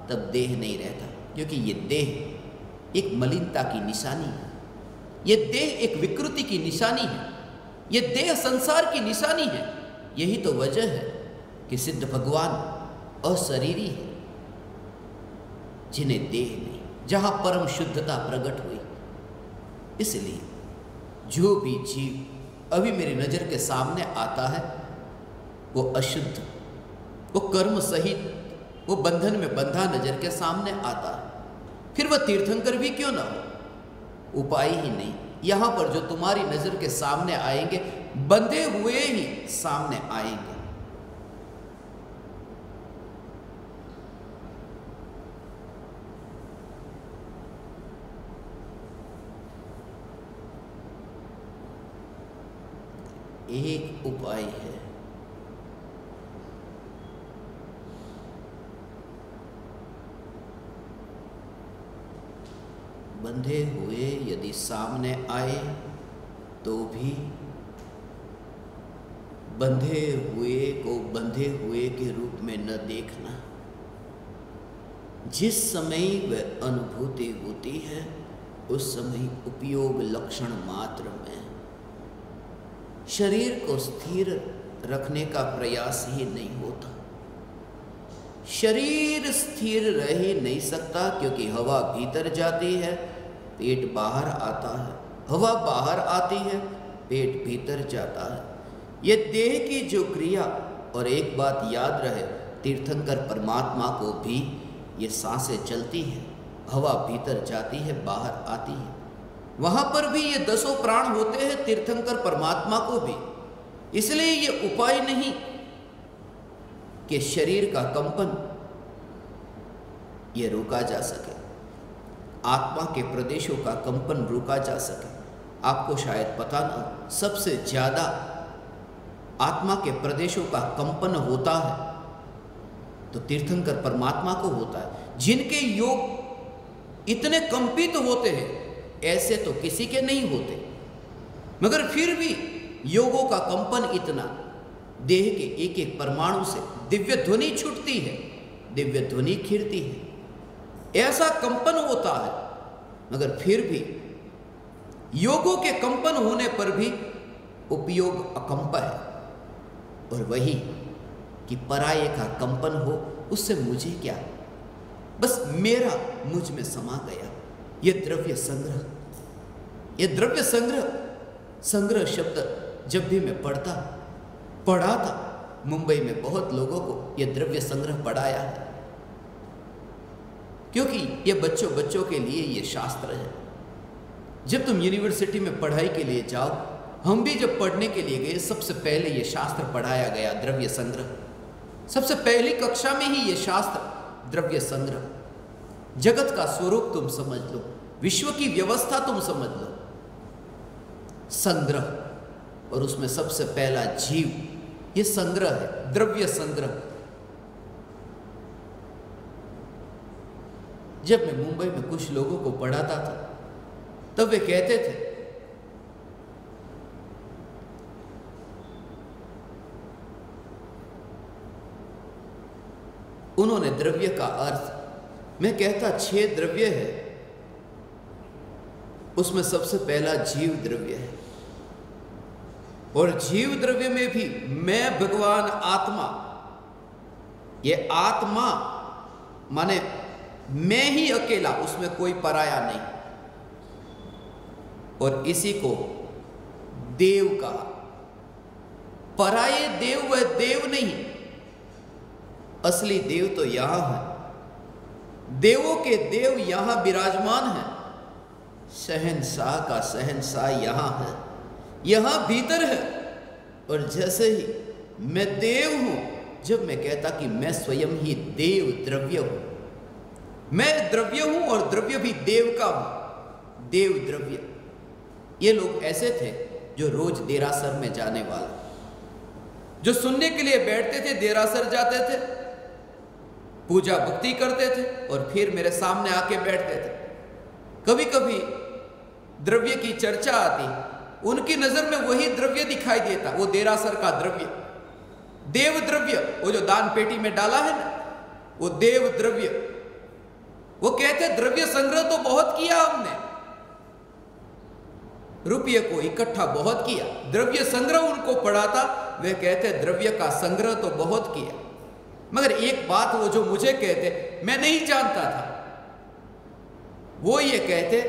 तब देह नहीं रहता, क्योंकि ये देह एक मलिनता की निशानी है, ये देह एक विकृति की निशानी है, ये देह संसार की निशानी है। यही तो वजह है कि सिद्ध भगवान अशरीरी है, जिन्हें देह नहीं, जहां परम शुद्धता प्रकट हुई। इसलिए जो भी जीव अभी मेरी नजर के सामने आता है वो अशुद्ध, वो कर्म सहित, वो बंधन में बंधा नजर के सामने आता है। फिर वह तीर्थंकर भी क्यों ना हो, उपाय ही नहीं। यहां पर जो तुम्हारी नजर के सामने आएंगे, बंधे हुए ही सामने आएंगे। एक उपाय है, बंधे हुए यदि सामने आए तो भी बंधे हुए को बंधे हुए के रूप में न देखना। जिस समय वह अनुभूति होती है उस समय उपयोग लक्षण मात्र में शरीर को स्थिर रखने का प्रयास ही नहीं होता। शरीर स्थिर रह ही नहीं सकता, क्योंकि हवा भीतर जाती है, पेट बाहर आता है, हवा बाहर आती है, पेट भीतर जाता है। ये देह की जो क्रिया, और एक बात याद रहे, तीर्थंकर परमात्मा को भी ये सांसें चलती हैं, हवा भीतर जाती है, बाहर आती है, वहां पर भी ये 10 प्राण होते हैं तीर्थंकर परमात्मा को भी। इसलिए ये उपाय नहीं कि शरीर का कंपन ये रोका जा सके, आत्मा के प्रदेशों का कंपन रोका जा सके। आपको शायद पता ना हो, सबसे ज्यादा आत्मा के प्रदेशों का कंपन होता है तो तीर्थंकर परमात्मा को होता है। जिनके योग इतने कंपित होते हैं, ऐसे तो किसी के नहीं होते, मगर फिर भी योगों का कंपन इतना, देह के एक एक परमाणु से दिव्य ध्वनि छूटती है, दिव्य ध्वनि खिरती है, ऐसा कंपन होता है। मगर फिर भी योगों के कंपन होने पर भी उपयोग अकंप है। और वही कि पराये का कंपन हो, उससे मुझे क्या, बस मेरा मुझ में समा गया। ये द्रव्य संग्रह, ये द्रव्य संग्रह, संग्रह शब्द जब भी मैं पढ़ा था, मुंबई में बहुत लोगों को ये द्रव्य संग्रह पढ़ाया है, क्योंकि ये बच्चों के लिए ये शास्त्र है। जब तुम यूनिवर्सिटी में पढ़ाई के लिए जाओ, हम भी जब पढ़ने के लिए गए, सबसे पहले ये शास्त्र पढ़ाया गया, द्रव्य संग्रह। सबसे पहली कक्षा में ही ये शास्त्र, द्रव्य संग्रह। जगत का स्वरूप तुम समझ लो, विश्व की व्यवस्था तुम समझ लो, संग्रह, और उसमें सबसे पहला जीव, ये संग्रह है, द्रव्य संग्रह। जब मैं मुंबई में कुछ लोगों को पढ़ाता था तब वे कहते थे, उन्होंने द्रव्य का अर्थ, मैं कहता 6 द्रव्य है, उसमें सबसे पहला जीव द्रव्य है। और जीव द्रव्य में भी मैं भगवान आत्मा, ये आत्मा माने मैं ही अकेला, उसमें कोई पराया नहीं। और इसी को देव कहा। पराये देव वह देव नहीं, असली देव तो यहां है। देवों के देव यहां विराजमान है। शहंशाह का शहंशाह यहां है, यहां भीतर है। और जैसे ही मैं देव हूं, जब मैं कहता कि मैं स्वयं ही देव द्रव्य हूं, मैं द्रव्य हूं और द्रव्य भी देव का हूं, देव द्रव्य। ये लोग ऐसे थे जो रोज देरासर में जाने वाले, जो सुनने के लिए बैठते थे, देरासर जाते थे, पूजा भक्ति करते थे और फिर मेरे सामने आके बैठते थे। कभी कभी द्रव्य की चर्चा आती, उनकी नजर में वही द्रव्य दिखाई देता, वो देरासर का द्रव्य, देव द्रव्य, वो जो दान पेटी में डाला है ना, वो देव द्रव्य। वो कहते द्रव्य संग्रह तो बहुत किया हमने, रुपये को इकट्ठा बहुत किया, द्रव्य संग्रह उनको पड़ा था। वे कहते द्रव्य का संग्रह तो बहुत किया, मगर एक बात वो जो मुझे कहते मैं नहीं जानता था, वो ये कहते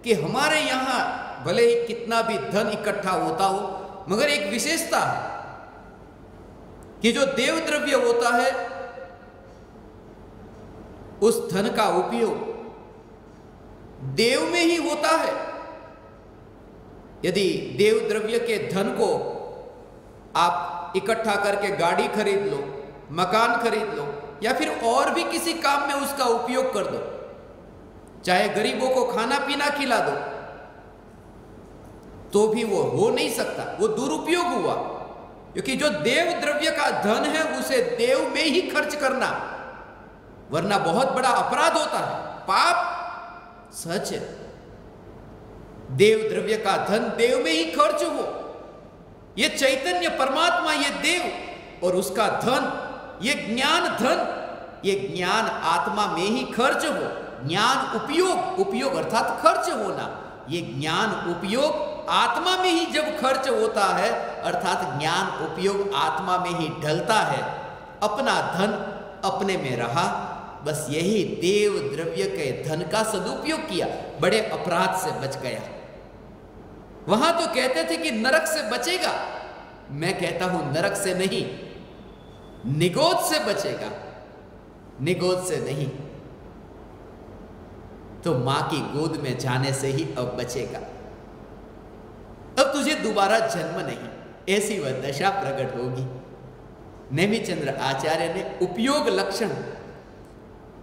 कि हमारे यहां भले ही कितना भी धन इकट्ठा होता हो, मगर एक विशेषता है कि जो देव द्रव्य होता है, उस धन का उपयोग देव में ही होता है। यदि देव द्रव्य के धन को आप इकट्ठा करके गाड़ी खरीद लो, मकान खरीद लो, या फिर और भी किसी काम में उसका उपयोग कर दो, चाहे गरीबों को खाना पीना खिला दो, तो भी वो हो नहीं सकता, वो दुरुपयोग हुआ। क्योंकि जो देव द्रव्य का धन है उसे देव में ही खर्च करना, वरना बहुत बड़ा अपराध होता है, पाप। सच है, देव द्रव्य का धन देव में ही खर्च हो। ये चैतन्य परमात्मा, ये देव, और उसका धन, ये ज्ञान धन, ये ज्ञान आत्मा में ही खर्च हो। ज्ञान उपयोग, उपयोग अर्थात खर्च होना, ये ज्ञान उपयोग आत्मा में ही जब खर्च होता है, अर्थात ज्ञान उपयोग आत्मा में ही ढलता है, अपना धन अपने में रहा, बस यही देव द्रव्य के धन का सदुपयोग किया, बड़े अपराध से बच गया। वहां तो कहते थे कि नरक से बचेगा, मैं कहता हूं नरक से नहीं, निगोद से बचेगा, निगोद से नहीं, तो मां की गोद में जाने से ही अब बचेगा। अब तुझे दोबारा जन्म नहीं, ऐसी वह दशा प्रकट होगी। नेमिचंद्र आचार्य ने उपयोग लक्षण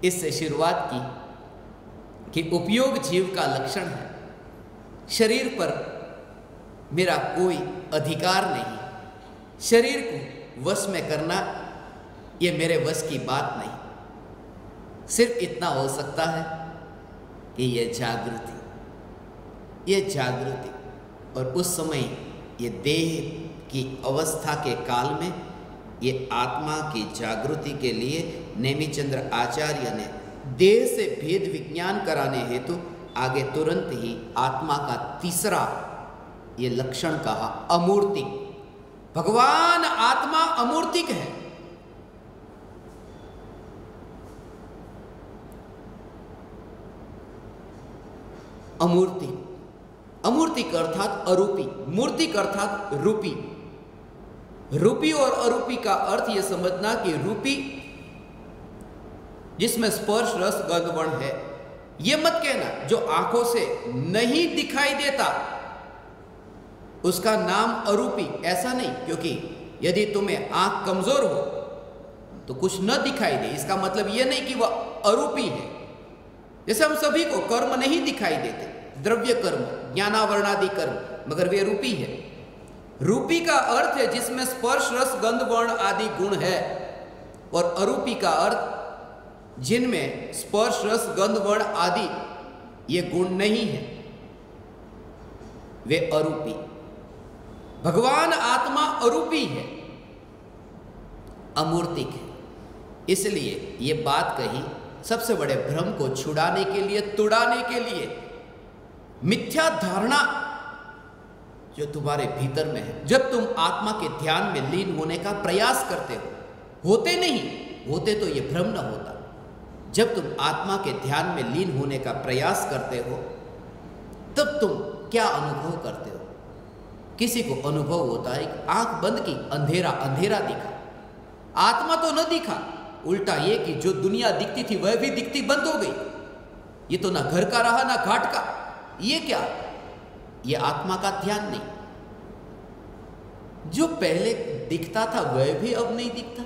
इससे शुरुआत की कि उपयोग जीव का लक्षण है। शरीर पर मेरा कोई अधिकार नहीं, शरीर को वश में करना ये मेरे वश की बात नहीं। सिर्फ इतना हो सकता है कि ये जागृति, और उस समय ये देह की अवस्था के काल में ये आत्मा की जागृति के लिए नेमिचंद्र आचार्य ने देह से भेद विज्ञान कराने हेतु आगे तुरंत ही आत्मा का तीसरा ये लक्षण कहा, अमूर्तिक। भगवान आत्मा अमूर्तिक है। अमूर्तिक, अमूर्तिक अर्थात अरूपी, मूर्तिक अर्थात रूपी। रूपी और अरूपी का अर्थ यह समझना कि रूपी जिसमें स्पर्श रस गंध वर्ण है, यह मत कहना जो आंखों से नहीं दिखाई देता उसका नाम अरूपी, ऐसा नहीं। क्योंकि यदि तुम्हें आंख कमजोर हो तो कुछ न दिखाई दे, इसका मतलब यह नहीं कि वह अरूपी है। जैसे हम सभी को कर्म नहीं दिखाई देते, द्रव्य कर्म, ज्ञानावरणादि कर्म, मगर वे रूपी है। रूपी का अर्थ है जिसमें स्पर्श रस गंध वर्ण आदि गुण है, और अरूपी का अर्थ जिनमें स्पर्श रस गंध वर्ण आदि ये गुण नहीं है, वे अरूपी। भगवान आत्मा अरूपी है, अमूर्तिक है। इसलिए ये बात कही सबसे बड़े भ्रम को छुड़ाने के लिए, तुड़ाने के लिए। मिथ्या धारणा जो तुम्हारे भीतर में है, जब तुम आत्मा के ध्यान में लीन होने का प्रयास करते हो, होते नहीं, होते तो ये भ्रम न होता। जब तुम आत्मा के ध्यान में लीन होने का प्रयास करते हो, तब तुम क्या अनुभव करते हो? किसी को अनुभव होता है कि आंख बंद की, अंधेरा अंधेरा दिखा, आत्मा तो न दिखा, उल्टा ये कि जो दुनिया दिखती थी वह भी दिखती बंद हो गई। ये तो ना घर का रहा ना घाट का। ये क्या? ये आत्मा का ध्यान नहीं। जो पहले दिखता था वह भी अब नहीं दिखता।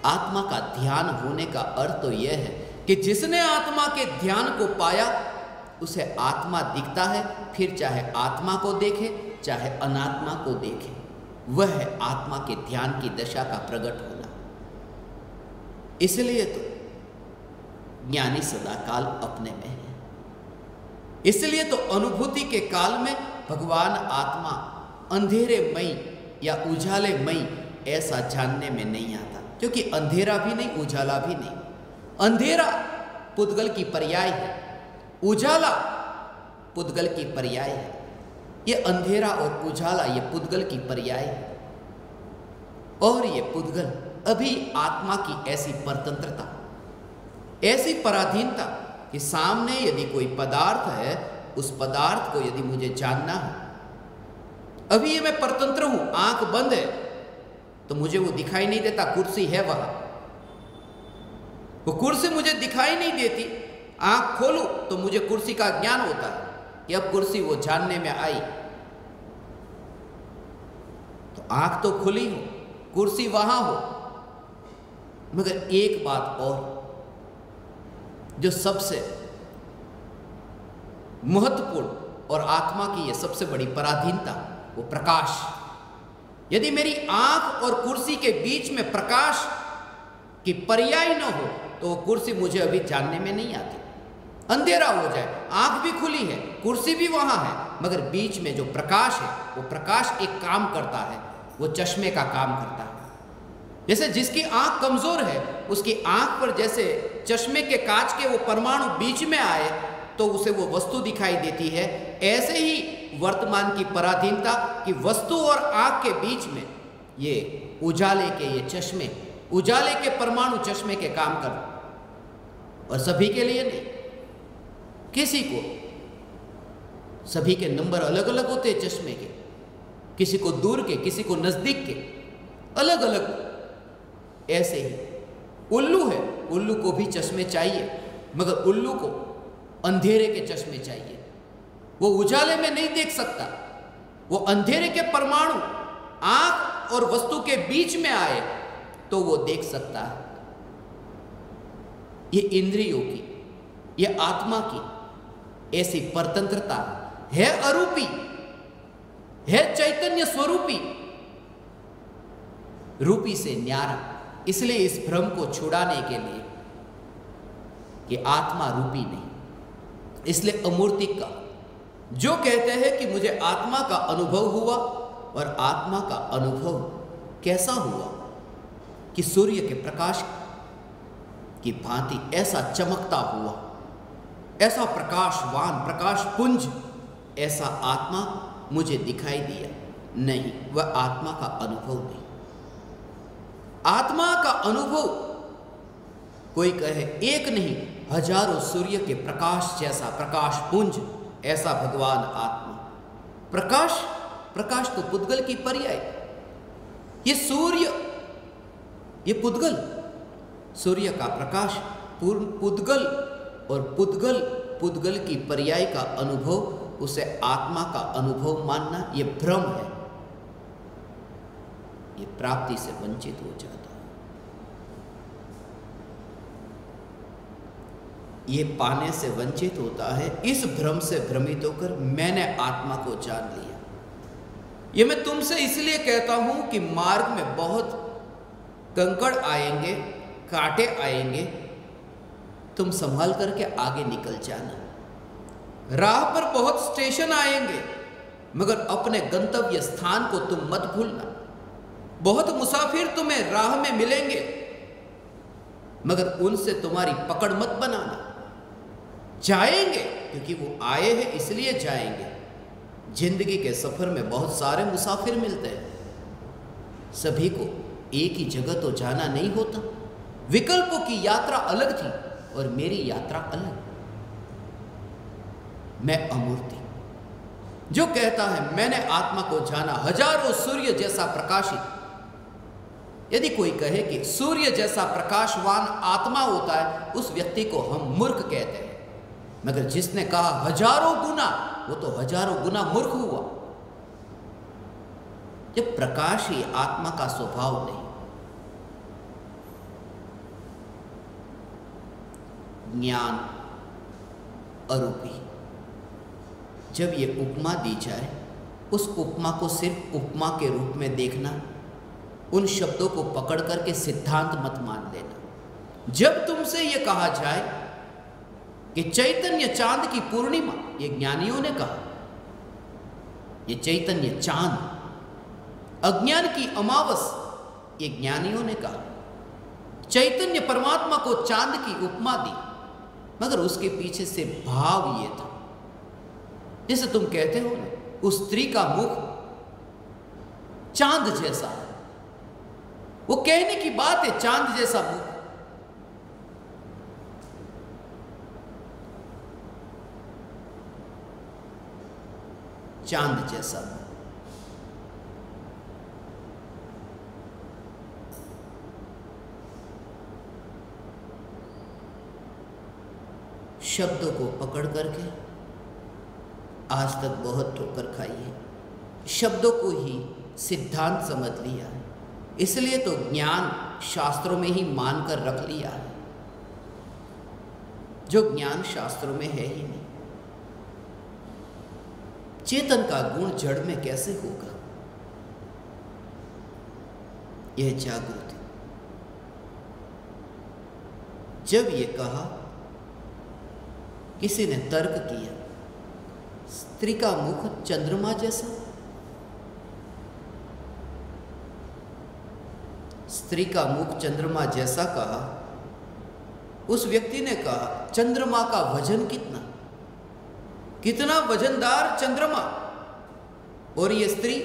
आत्मा का ध्यान होने का अर्थ तो यह है कि जिसने आत्मा के ध्यान को पाया उसे आत्मा दिखता है, फिर चाहे आत्मा को देखे चाहे अनात्मा को देखे, वह है आत्मा के ध्यान की दशा का प्रकट होना। इसलिए तो ज्ञानी सदाकाल अपने में है। इसलिए तो अनुभूति के काल में भगवान आत्मा अंधेरेमयी या उजालेमयी ऐसा जानने में नहीं आता, क्योंकि अंधेरा भी नहीं, उजाला भी नहीं। अंधेरा पुद्गल की पर्याय है, उजाला पुद्गल की पर्याय है। ये अंधेरा और उजाला ये पुद्गल की पर्याय है। और ये पुद्गल अभी आत्मा की ऐसी परतंत्रता, ऐसी पराधीनता कि सामने यदि कोई पदार्थ है, उस पदार्थ को यदि मुझे जानना है, अभी ये मैं परतंत्र हूं, आंख बंद है तो मुझे वो दिखाई नहीं देता, कुर्सी है वहां, वो कुर्सी मुझे दिखाई नहीं देती। आंख खोलूं तो मुझे कुर्सी का ज्ञान होता है कि अब कुर्सी वो जानने में आई। तो आंख तो खुली हो, कुर्सी वहां हो, मगर एक बात और जो सबसे महत्वपूर्ण और आत्मा की यह सबसे बड़ी पराधीनता, वो प्रकाश। यदि मेरी आंख और कुर्सी के बीच में प्रकाश की पर्याय न हो तो वो कुर्सी मुझे अभी जानने में नहीं आती। अंधेरा हो जाए, आंख भी खुली है, कुर्सी भी वहां है, मगर बीच में जो प्रकाश है, वो प्रकाश एक काम करता है, वो चश्मे का काम करता है। जैसे जिसकी आंख कमजोर है, उसकी आंख पर जैसे चश्मे के कांच के वो परमाणु बीच में आए तो उसे वो वस्तु दिखाई देती है, ऐसे ही वर्तमान की पराधीनता कि वस्तु और आंख के बीच में ये उजाले के ये चश्मे, उजाले के परमाणु चश्मे के काम कर। और सभी के लिए नहीं, किसी को, सभी के नंबर अलग अलग होते हैं चश्मे के, किसी को दूर के, किसी को नजदीक के, अलग अलग। ऐसे ही उल्लू है, उल्लू को भी चश्मे चाहिए, मगर उल्लू को अंधेरे के चश्मे चाहिए। वो उजाले में नहीं देख सकता, वो अंधेरे के परमाणु आंख और वस्तु के बीच में आए तो वो देख सकता है। ये इंद्रियों की, ये आत्मा की ऐसी परतंत्रता है, अरूपी है, चैतन्य स्वरूपी, रूपी से न्यारा। इसलिए इस भ्रम को छुड़ाने के लिए कि आत्मा रूपी नहीं, इसलिए अमूर्तिक का जो कहते हैं कि मुझे आत्मा का अनुभव हुआ, और आत्मा का अनुभव कैसा हुआ कि सूर्य के प्रकाश की भांति ऐसा चमकता हुआ, ऐसा प्रकाशवान, प्रकाश पुंज, ऐसा आत्मा मुझे दिखाई दिया। नहीं, वह आत्मा का अनुभव नहीं। आत्मा का अनुभव कोई कहे एक नहीं, हजारों सूर्य के प्रकाश जैसा प्रकाश पुंज, ऐसा भगवान आत्मा। प्रकाश, प्रकाश तो पुद्गल की पर्याय। ये सूर्य, ये पुद्गल, सूर्य का प्रकाश पुद्गल, और पुद्गल, पुद्गल की पर्याय का अनुभव, उसे आत्मा का अनुभव मानना ये भ्रम है, ये प्राप्ति से वंचित हो जाता है। ये पाने से वंचित होता है, इस भ्रम से भ्रमित होकर मैंने आत्मा को जान लिया। ये मैं तुमसे इसलिए कहता हूं कि मार्ग में बहुत कंकड़ आएंगे, कांटे आएंगे, तुम संभाल करके आगे निकल जाना। राह पर बहुत स्टेशन आएंगे, मगर अपने गंतव्य स्थान को तुम मत भूलना। बहुत मुसाफिर तुम्हें राह में मिलेंगे, मगर उनसे तुम्हारी पकड़ मत बनाना। जाएंगे क्योंकि वो आए हैं इसलिए जाएंगे। जिंदगी के सफर में बहुत सारे मुसाफिर मिलते हैं, सभी को एक ही जगह तो जाना नहीं होता। विकल्पों की यात्रा अलग थी और मेरी यात्रा अलग। मैं अमूर्ति जो कहता है मैंने आत्मा को जाना हजारों सूर्य जैसा प्रकाशित। यदि कोई कहे कि सूर्य जैसा प्रकाशवान आत्मा होता है, उस व्यक्ति को हम मूर्ख कहते हैं। मगर जिसने कहा हजारों गुना, वो तो हजारों गुना मूर्ख हुआ। जब प्रकाश ही आत्मा का स्वभाव नहीं। ज्ञान अरूपी, जब ये उपमा दी जाए, उस उपमा को सिर्फ उपमा के रूप में देखना। उन शब्दों को पकड़ करके सिद्धांत मत मान लेना। जब तुमसे ये कहा जाए कि चैतन्य चांद की पूर्णिमा, ये ज्ञानियों ने कहा, ये चैतन्य चांद, अज्ञान की अमावस, ये ज्ञानियों ने कहा। चैतन्य परमात्मा को चांद की उपमा दी, मगर उसके पीछे से भाव ये था। जैसे तुम कहते हो ना, उस स्त्री का मुख चांद जैसा है। वो कहने की बात है, चांद जैसा मुख। चांद जैसा मुख। शब्दों को पकड़ करके आज तक बहुत ठोकर खाई है। शब्दों को ही सिद्धांत समझ लिया है, इसलिए तो ज्ञान शास्त्रों में ही मानकर रख लिया है, जो ज्ञान शास्त्रों में है ही नहीं। चेतन का गुण जड़ में कैसे होगा? यह जागृति। जब ये कहा, किसी ने तर्क किया, स्त्री का मुख चंद्रमा जैसा। स्त्री का मुख चंद्रमा जैसा कहा। उस व्यक्ति ने कहा, चंद्रमा का वजन कितना? कितना वजनदार चंद्रमा। और ये स्त्री,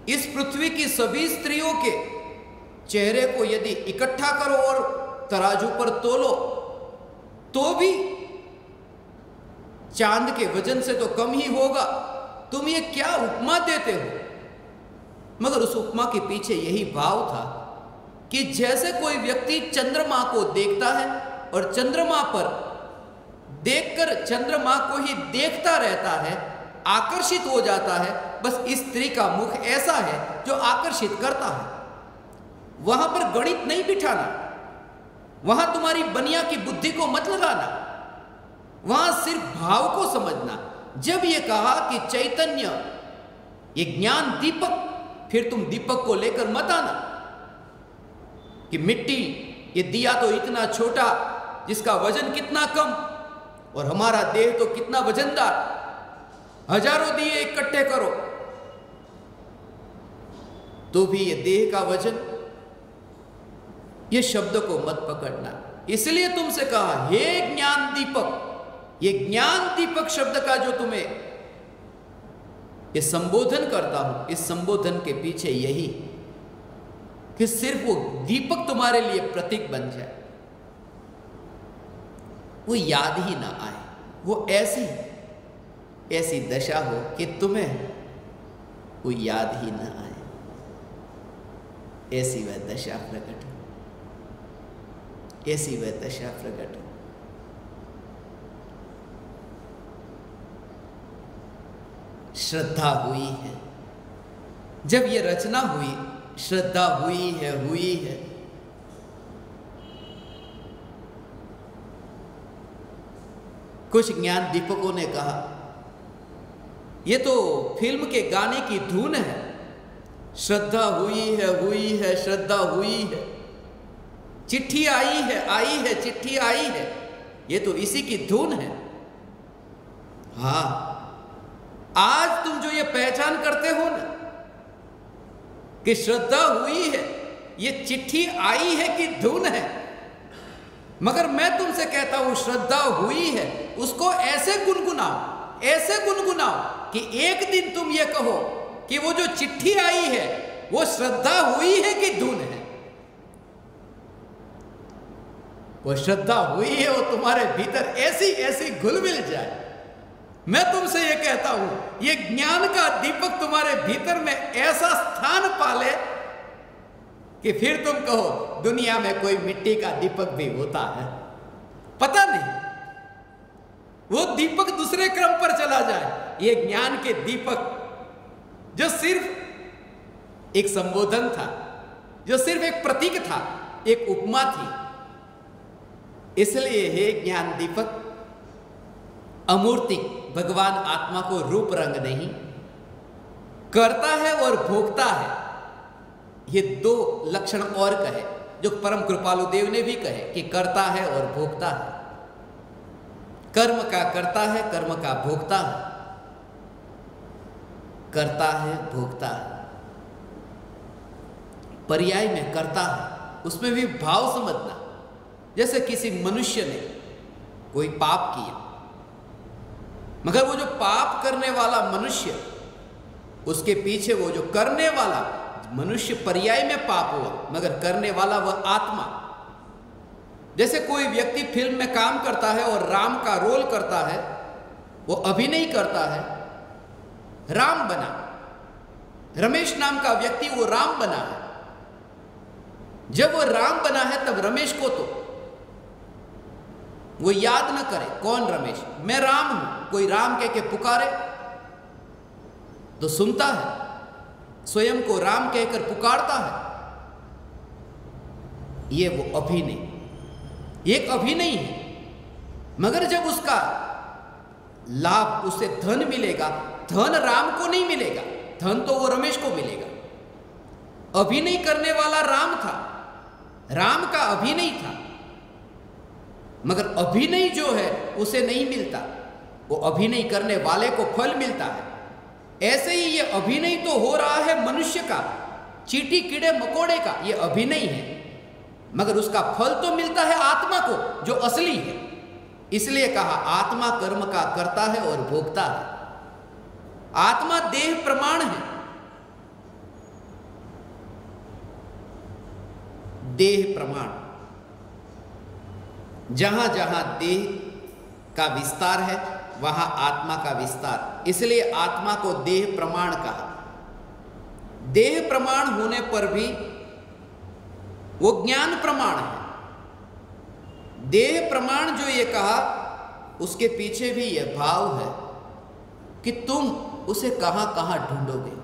इस पृथ्वी की सभी स्त्रियों के चेहरे को यदि इकट्ठा करो और तराजू पर तोलो, तो भी चांद के वजन से तो कम ही होगा। तुम ये क्या उपमा देते हो? मगर उस उपमा के पीछे यही भाव था कि जैसे कोई व्यक्ति चंद्रमा को देखता है और चंद्रमा पर देखकर चंद्रमा को ही देखता रहता है, आकर्षित हो जाता है, बस इस स्त्री का मुख ऐसा है जो आकर्षित करता है। वहां पर गणित नहीं बिठाना, वहां तुम्हारी बनिया की बुद्धि को मत लगाना, वहां सिर्फ भाव को समझना। जब ये कहा कि चैतन्य ये ज्ञान दीपक, फिर तुम दीपक को लेकर मत आना कि मिट्टी ये दिया तो इतना छोटा जिसका वजन कितना कम, और हमारा देह तो कितना वजनदार। हजारों दिए इकट्ठे करो तो भी ये देह का वजन। ये शब्द को मत पकड़ना। इसलिए तुमसे कहा, हे ज्ञान दीपक। ये ज्ञान दीपक शब्द का जो तुम्हें ये संबोधन करता हूं, इस संबोधन के पीछे यही कि सिर्फ वो दीपक तुम्हारे लिए प्रतीक बन जाए, वो याद ही ना आए, वो ऐसी दशा हो कि तुम्हें वो याद ही ना आए। ऐसी वह दशा प्रकट हो, ऐसी वह दशा प्रकट हो। श्रद्धा हुई है। जब ये रचना हुई, श्रद्धा हुई है। कुछ ज्ञान दीपकों ने कहा, ये तो फिल्म के गाने की धुन है। श्रद्धा हुई है, श्रद्धा हुई है। चिट्ठी आई है, चिट्ठी आई है, ये तो इसी की धुन है। हाँ, आज तुम जो ये पहचान करते हो ना कि श्रद्धा हुई है, ये चिट्ठी आई है कि धुन है, मगर मैं तुमसे कहता हूं श्रद्धा हुई है उसको ऐसे गुनगुनाओ कि एक दिन तुम ये कहो कि वो जो चिट्ठी आई है वो श्रद्धा हुई है कि धुन है। वो श्रद्धा हुई है, वो तुम्हारे भीतर ऐसी ऐसी घुल मिल जाए। मैं तुमसे ये कहता हूं, ये ज्ञान का दीपक तुम्हारे भीतर में ऐसा स्थान पाले कि फिर तुम कहो दुनिया में कोई मिट्टी का दीपक भी होता है। पता नहीं, वो दीपक दूसरे क्रम पर चला जाए। ये ज्ञान के दीपक जो सिर्फ एक संबोधन था, जो सिर्फ एक प्रतीक था, एक उपमा थी, इसलिए हे ज्ञान दीपक अमूर्तिक भगवान आत्मा को रूप रंग नहीं, करता है और भोगता है। ये दो लक्षण और कहे जो परम कृपालु देव ने भी कहे कि करता है और भोगता है। कर्म का करता है, कर्म का भोगता है, करता है भोगता है। पर्याय में करता है, उसमें भी भाव समझना। जैसे किसी मनुष्य ने कोई पाप किया, मगर वो जो पाप करने वाला मनुष्य, उसके पीछे वो जो करने वाला मनुष्य पर्याय में पाप हुआ, मगर करने वाला वह आत्मा। जैसे कोई व्यक्ति फिल्म में काम करता है और राम का रोल करता है, वो अभिनय करता है, राम बना। रमेश नाम का व्यक्ति वो राम बना है। जब वो राम बना है तब रमेश को तो वो याद न करे कौन रमेश, मैं राम हूं। कोई राम कह के पुकारे तो सुनता है, स्वयं को राम कहकर पुकारता है। ये वो अभिनय, एक अभिनय है। मगर जब उसका लाभ, उसे धन मिलेगा, धन राम को नहीं मिलेगा, धन तो वो रमेश को मिलेगा। अभिनय करने वाला राम था, राम का अभिनय था, मगर अभिनय जो है उसे नहीं मिलता, वो अभिनय करने वाले को फल मिलता है। ऐसे ही ये अभिनय तो हो रहा है मनुष्य का, चींटी कीड़े मकोड़े का, ये अभिनय है, मगर उसका फल तो मिलता है आत्मा को जो असली है। इसलिए कहा आत्मा कर्म का करता है और भोगता है। आत्मा देह प्रमाण है। देह प्रमाण, जहां जहां देह का विस्तार है वहां आत्मा का विस्तार। इसलिए आत्मा को देह प्रमाण कहा। देह प्रमाण होने पर भी वो ज्ञान प्रमाण है। देह प्रमाण जो ये कहा, उसके पीछे भी यह भाव है कि तुम उसे कहां कहां ढूंढोगे।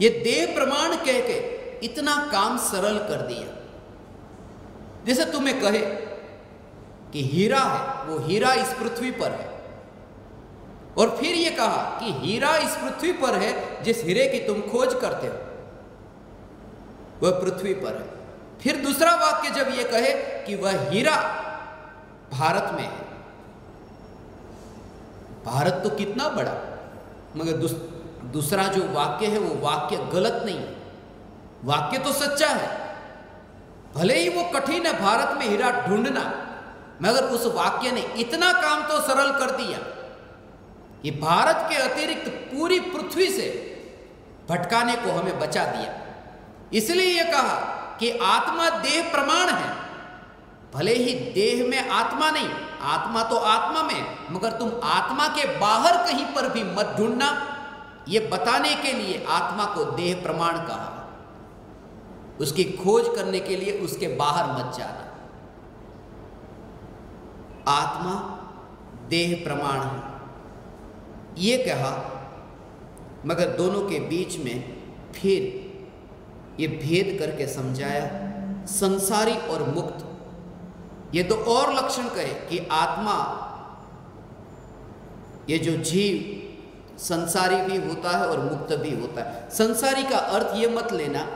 ये देह प्रमाण कह के इतना काम सरल कर दिया। जैसे तुम्हें कहे कि हीरा है, वो हीरा इस पृथ्वी पर है, और फिर ये कहा कि हीरा इस पृथ्वी पर है, जिस हीरे की तुम खोज करते हो वह पृथ्वी पर है। फिर दूसरा वाक्य जब ये कहे कि वह हीरा भारत में है। भारत तो कितना बड़ा, मगर दूसरा जो वाक्य है वो वाक्य गलत नहीं है, वाक्य तो सच्चा है। भले ही वो कठिन है भारत में हीरा ढूंढना, मगर उस वाक्य ने इतना काम तो सरल कर दिया कि भारत के अतिरिक्त पूरी पृथ्वी से भटकाने को हमें बचा दिया। इसलिए यह कहा कि आत्मा देह प्रमाण है। भले ही देह में आत्मा नहीं, आत्मा तो आत्मा में, मगर तुम आत्मा के बाहर कहीं पर भी मत ढूंढना, यह बताने के लिए आत्मा को देह प्रमाण कहा। उसकी खोज करने के लिए उसके बाहर मत जाना। आत्मा देह प्रमाण है ये कहा, मगर दोनों के बीच में फिर ये भेद करके समझाया संसारी और मुक्त। ये तो और लक्षण कहे कि आत्मा, ये जो जीव संसारी भी होता है और मुक्त भी होता है। संसारी का अर्थ ये मत लेना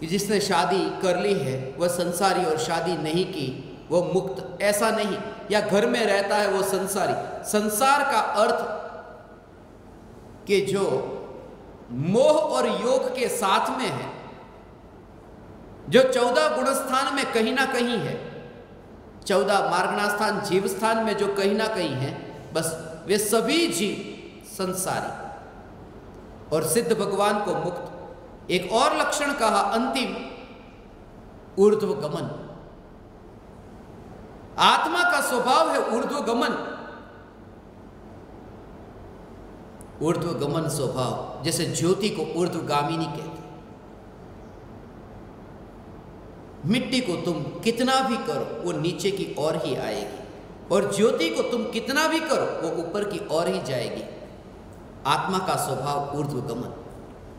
कि जिसने शादी कर ली है वह संसारी और शादी नहीं की वो मुक्त, ऐसा नहीं। या घर में रहता है वो संसारी। संसार का अर्थ कि जो मोह और योग के साथ में है, जो 14 गुणस्थान में कहीं ना कहीं है, 14 मार्गणास्थान जीव स्थान में जो कहीं ना कहीं है, बस वे सभी जीव संसारी। और सिद्ध भगवान को मुक्त। एक और लक्षण कहा अंतिम, ऊर्ध्व गमन। आत्मा का स्वभाव है ऊर्ध्व गमन। ऊर्ध्व गमन स्वभाव, जैसे ज्योति को ऊर्ध्वगामिनी कहते हैं। मिट्टी को तुम कितना भी करो वो नीचे की ओर ही आएगी, और ज्योति को तुम कितना भी करो वो ऊपर की ओर ही जाएगी। आत्मा का स्वभाव ऊर्ध्व गमन,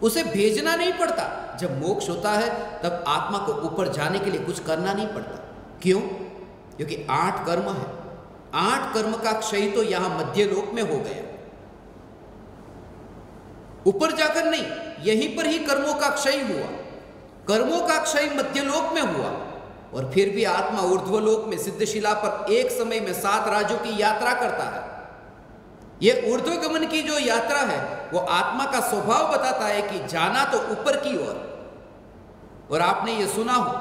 उसे भेजना नहीं पड़ता। जब मोक्ष होता है तब आत्मा को ऊपर जाने के लिए कुछ करना नहीं पड़ता। क्यों? क्योंकि 8 कर्म है। 8 कर्म का क्षय तो यहां मध्य लोक में हो गया, ऊपर जाकर नहीं, यहीं पर ही कर्मों का क्षय हुआ। कर्मों का क्षय मध्यलोक में हुआ, और फिर भी आत्मा ऊर्ध्वलोक में सिद्धशिला पर एक समय में 7 राज्यों की यात्रा करता है। यह ऊर्ध्वगमन की जो यात्रा है वो आत्मा का स्वभाव बताता है कि जाना तो ऊपर की ओर। और आपने ये सुना हो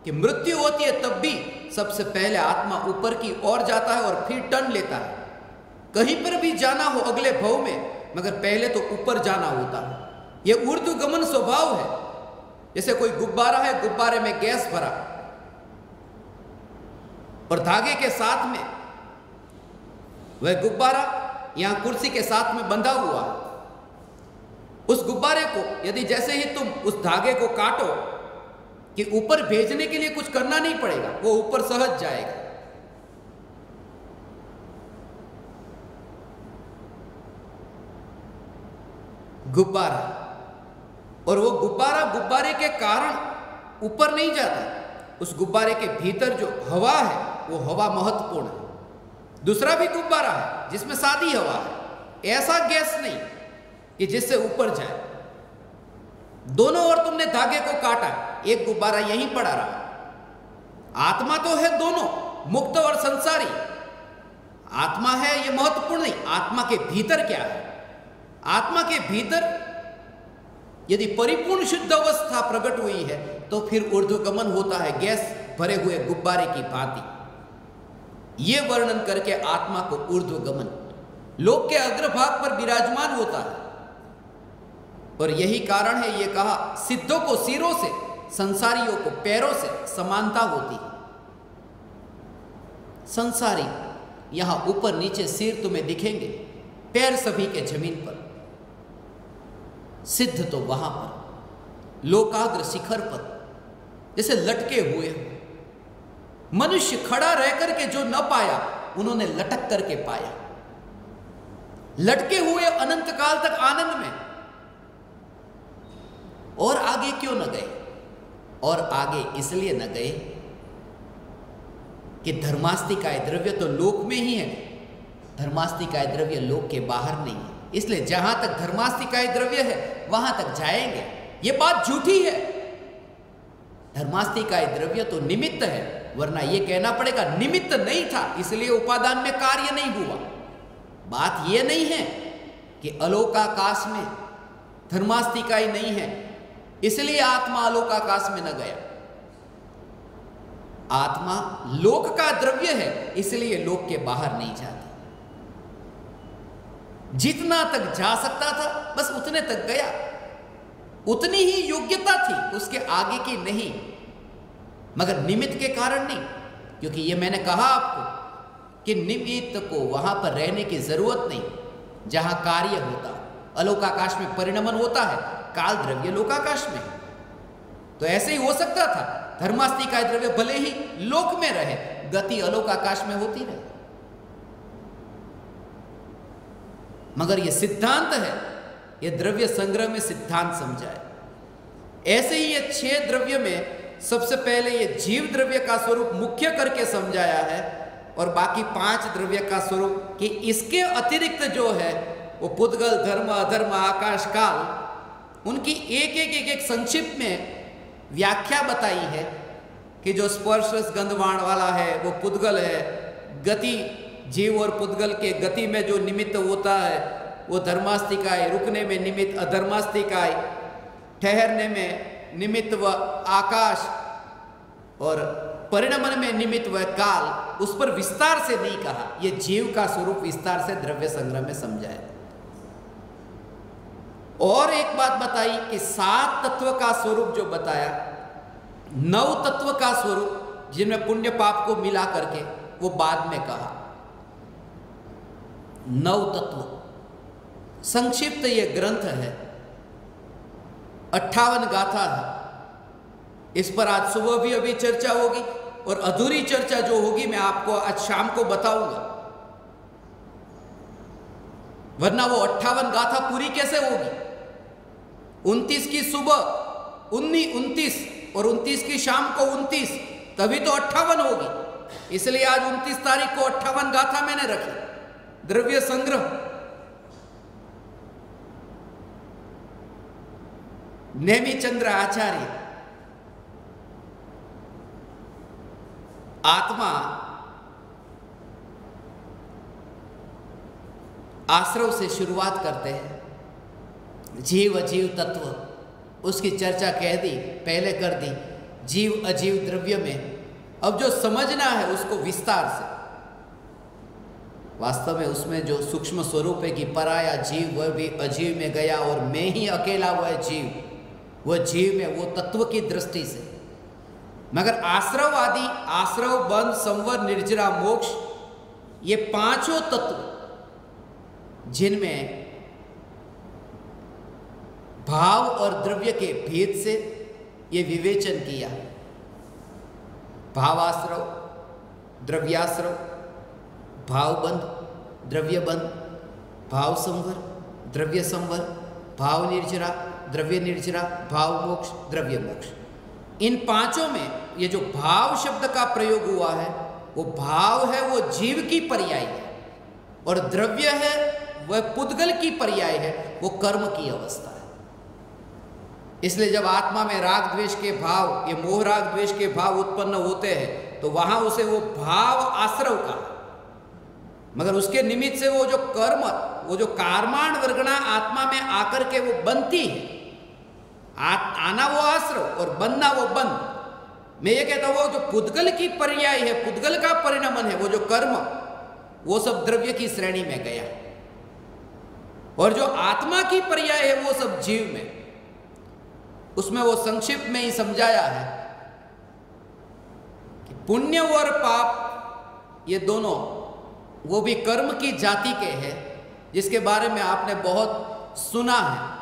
कि मृत्यु होती है तब भी सबसे पहले आत्मा ऊपर की ओर जाता है और फिर टर्न लेता है। कहीं पर भी जाना हो अगले भव में, मगर पहले तो ऊपर जाना होता है। यह ऊर्ध्वगमन स्वभाव है। जैसे कोई गुब्बारा है, गुब्बारे में गैस भरा और धागे के साथ में वह गुब्बारा यहां कुर्सी के साथ में बंधा हुआ। उस गुब्बारे को यदि जैसे ही तुम उस धागे को काटो कि ऊपर भेजने के लिए कुछ करना नहीं पड़ेगा, वो ऊपर सहज जाएगा। गुब्बारा, और वो गुब्बारा गुब्बारे के कारण ऊपर नहीं जाता। उस गुब्बारे के भीतर जो हवा है वो हवा महत्वपूर्ण है। दूसरा भी गुब्बारा है जिसमें सादी हवा है, ऐसा गैस नहीं कि जिससे ऊपर जाए। दोनों ओर तुमने धागे को काटा, एक गुब्बारा यहीं पड़ा रहा। आत्मा तो है दोनों, मुक्त और संसारी। आत्मा है ये महत्वपूर्ण नहीं, आत्मा के भीतर क्या है। आत्मा के भीतर यदि परिपूर्ण शुद्ध अवस्था प्रकट हुई है तो फिर ऊर्ध्वगमन होता है, गैस भरे हुए गुब्बारे की भांति। ये वर्णन करके आत्मा को ऊर्ध्वगमन, लोक के अग्रभाग पर विराजमान होता है। और यही कारण है ये कहा, सिद्धों को सिरों से, संसारियों को पैरों से समानता होती है। संसारी यहां ऊपर नीचे सिर तुम्हें दिखेंगे, पैर सभी के जमीन पर। सिद्ध तो वहां पर लोकाग्र शिखर पर जैसे लटके हुए। मनुष्य खड़ा रह करके जो न पाया उन्होंने लटक करके पाया। लटके हुए अनंत काल तक आनंद में। और आगे क्यों न गए? और आगे इसलिए न गए कि धर्मास्तिकाय द्रव्य तो लोक में ही है, धर्मास्तिकाय द्रव्य लोक के बाहर नहीं है। इसलिए जहां तक धर्मास्तिकाय द्रव्य है वहां तक जाएंगे। ये बात झूठी है। धर्मास्तिकाय द्रव्य तो निमित्त है, वरना यह कहना पड़ेगा निमित्त नहीं था इसलिए उपादान में कार्य नहीं हुआ। बात यह नहीं है कि अलोकाकाश में धर्मास्तिकाय नहीं है इसलिए आत्मा अलोकाकाश में न गया। आत्मा लोक का द्रव्य है इसलिए लोक के बाहर नहीं जाती। जितना तक जा सकता था बस उतने तक गया, उतनी ही योग्यता थी, उसके आगे की नहीं। मगर निमित्त के कारण नहीं, क्योंकि ये मैंने कहा आपको कि निमित्त को वहां पर रहने की जरूरत नहीं जहां कार्य होता। अलोकाकाश में परिणमन होता है, काल द्रव्य लोकाकाश में। तो ऐसे ही हो सकता था, धर्मास्तिकाय द्रव्य भले ही लोक में रहे, गति अलोकाकाश में होती रहे। मगर यह सिद्धांत है, यह द्रव्य संग्रह में सिद्धांत समझाए। ऐसे ही ये 6 द्रव्य में सबसे पहले ये जीव द्रव्य का स्वरूप मुख्य करके समझाया है, और बाकी 5 द्रव्य का स्वरूप कि इसके अतिरिक्त जो है वो पुद्गल, धर्म, अधर्म, आकाश, काल, उनकी एक एक संक्षिप्त में व्याख्या बताई है कि जो स्पर्श रस गंध वाण वाला है वो पुद्गल है। गति, जीव और पुद्गल के गति में जो निमित्त होता है वो धर्मास्तिकाय, रुकने में निमित्त अधर्मास्तिकाय, ठहरने में निमित्त व आकाश और परिणमन में निमित्त व काल। उस पर विस्तार से नहीं कहा, ये जीव का स्वरूप विस्तार से द्रव्य संग्रह में समझाया। और एक बात बताई कि 7 तत्व का स्वरूप जो बताया, 9 तत्व का स्वरूप जिनमें पुण्य पाप को मिला करके वो बाद में कहा। 9 तत्व संक्षिप्त ये ग्रंथ है, 58 गाथा है। इस पर आज सुबह भी अभी चर्चा होगी और अधूरी चर्चा जो होगी मैं आपको आज शाम को बताऊंगा, वरना वो 58 गाथा पूरी कैसे होगी। 29 की सुबह 29 और 29 की शाम को 29, तभी तो 58 होगी। इसलिए आज 29 तारीख को 58 गाथा मैंने रखी। द्रव्य संग्रह, नेमिचंद्र आचार्य, आत्मा आश्रव से शुरुआत करते हैं। जीव अजीव तत्व उसकी चर्चा कह दी, पहले कर दी। जीव अजीव द्रव्य में अब जो समझना है उसको विस्तार से, वास्तव में उसमें जो सूक्ष्म स्वरूप है कि पराया जीव वह भी अजीव में गया और मैं ही अकेला वह जीव, वह जीव में वो तत्व की दृष्टि से। मगर आश्रव आदि, आश्रव, बंध, संवर, निर्जरा, मोक्ष, ये 5 तत्व जिनमें भाव और द्रव्य के भेद से ये विवेचन किया। भावाश्रव, द्रव्याश्रव, भावबंध, द्रव्यबंध, भाव संवर, द्रव्य संवर, भाव निर्जरा, द्रव्य निर्जरा, भाव मोक्ष, द्रव्य मोक्ष। इन 5 में ये जो भाव शब्द का प्रयोग हुआ है वो भाव है, वो जीव की पर्याय है, और द्रव्य है वह पुद्गल की पर्याय है, वो कर्म की अवस्था है। इसलिए जब आत्मा में राग द्वेष के भाव, ये मोह राग द्वेष के भाव उत्पन्न होते हैं तो वहां उसे वो भाव आश्रव का, मगर उसके निमित्त से वो जो कर्म, वो जो कार्माण वर्गणा आत्मा में आकर के वो बनती है। आना वो आश्रव और बनना वो बंध। मैं ये कहता हूं वो जो पुद्गल की पर्याय है, पुद्गल का परिणमन है, वो जो कर्म, वो सब द्रव्य की श्रेणी में गया, और जो आत्मा की पर्याय है वो सब जीव में। उसमें वो संक्षिप्त में ही समझाया है कि पुण्य और पाप ये दोनों वो भी कर्म की जाति के हैं, जिसके बारे में आपने बहुत सुना है।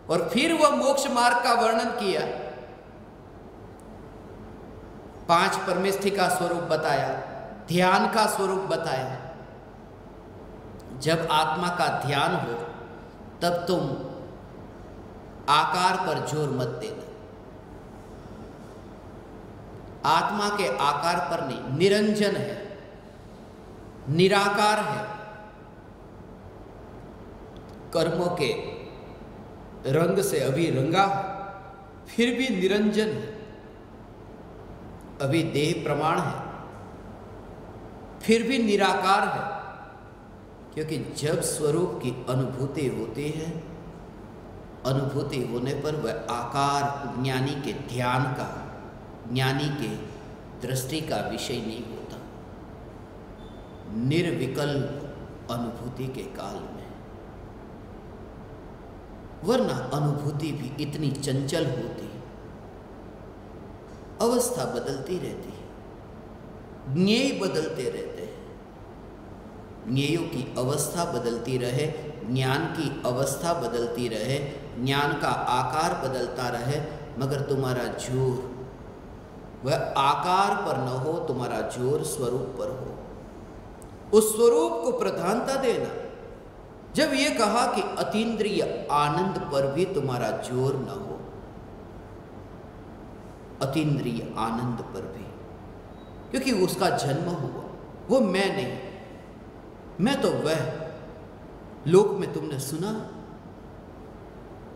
और फिर वह मोक्ष मार्ग का वर्णन किया, 5 परमेष्ठि का स्वरूप बताया, ध्यान का स्वरूप बताया। जब आत्मा का ध्यान हो तब तुम आकार पर जोर मत देना। आत्मा के आकार पर नहीं, निरंजन है, निराकार है, कर्मों के रंग से अभी रंगा है, फिर भी निरंजन है, अभी देह प्रमाण है, फिर भी निराकार है। क्योंकि जब स्वरूप की अनुभूति होती है, अनुभूति होने पर वह आकार ज्ञानी के ध्यान का, ज्ञानी के दृष्टि का विषय नहीं होता। निर्विकल्प अनुभूति के काल में, वरना अनुभूति भी इतनी चंचल होती, अवस्था बदलती रहती है, ज्ञेय बदलते रहते हैं। ज्ञेयों की अवस्था बदलती रहे, ज्ञान की अवस्था बदलती रहे, ज्ञान का आकार बदलता रहे, मगर तुम्हारा जोर वह आकार पर न हो, तुम्हारा जोर स्वरूप पर हो। उस स्वरूप को प्रधानता देना। जब ये कहा कि अतीन्द्रिय आनंद पर भी तुम्हारा जोर न हो, अतीन्द्रिय आनंद पर भी, क्योंकि उसका जन्म हुआ, वो मैं नहीं, मैं तो वह। लोक में तुमने सुना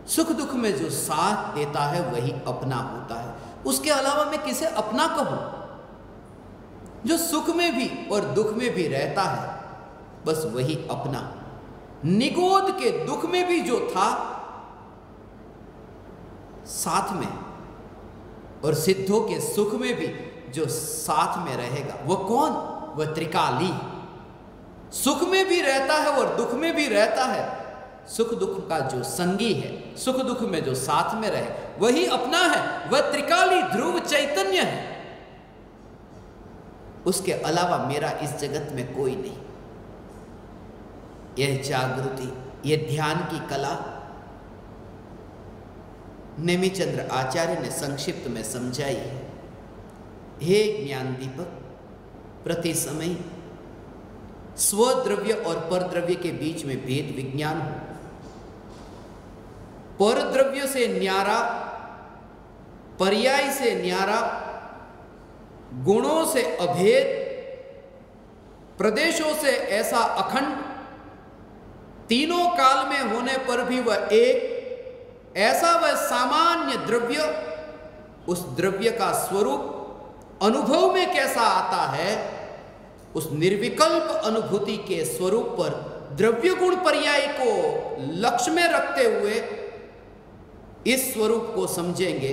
सुख दुख में जो साथ देता है वही अपना होता है। उसके अलावा मैं किसे अपना कहूं? जो सुख में भी और दुख में भी रहता है, बस वही अपना। निगोद के दुख में भी जो था साथ में, और सिद्धों के सुख में भी जो साथ में रहेगा, वो कौन? वह त्रिकाली। सुख में भी रहता है और दुख में भी रहता है। सुख दुख का जो संगी है, सुख दुख में जो साथ में रहे, वही अपना है। वह त्रिकाली ध्रुव चैतन्य है। उसके अलावा मेरा इस जगत में कोई नहीं। यह जागृति, यह ध्यान की कला नेमिचंद्र आचार्य ने संक्षिप्त में समझाई है। हे ज्ञान दीपक, प्रति समय स्वद्रव्य और परद्रव्य के बीच में भेद विज्ञान हो। परद्रव्य से न्यारा, पर्याय से न्यारा, गुणों से अभेद, प्रदेशों से ऐसा अखंड, तीनों काल में होने पर भी वह एक, ऐसा वह सामान्य द्रव्य, उस द्रव्य का स्वरूप अनुभव में कैसा आता है, उस निर्विकल्प अनुभूति के स्वरूप पर द्रव्य गुण पर्याय को लक्ष्य में रखते हुए इस स्वरूप को समझेंगे।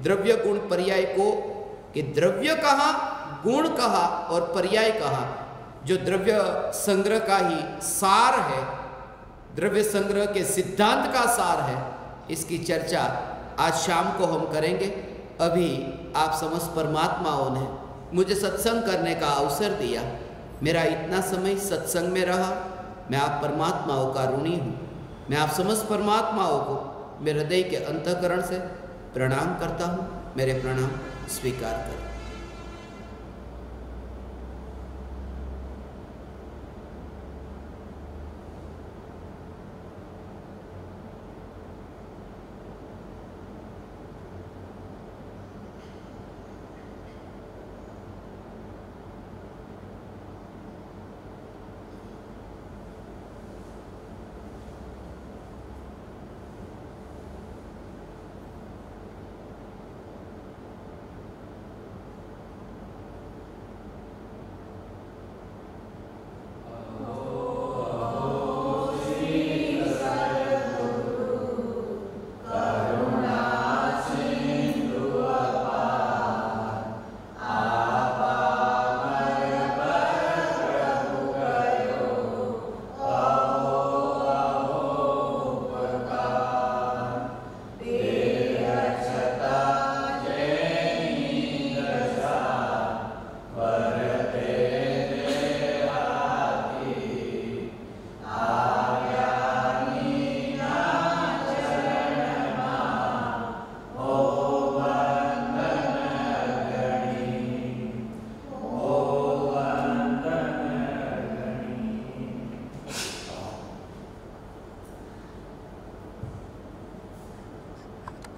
द्रव्य गुण पर्याय को, कि द्रव्य कहा, गुण कहा और पर्याय कहा, जो द्रव्य संग्रह का ही सार है, द्रव्य संग्रह के सिद्धांत का सार है, इसकी चर्चा आज शाम को हम करेंगे। अभी आप समस्त परमात्माओं ने मुझे सत्संग करने का अवसर दिया। मेरा इतना समय सत्संग में रहा। मैं आप परमात्माओं का ऋणी हूँ। मैं आप समस्त परमात्माओं को मेरे हृदय के अंतःकरण से प्रणाम करता हूँ। मेरे प्रणाम स्वीकार करें।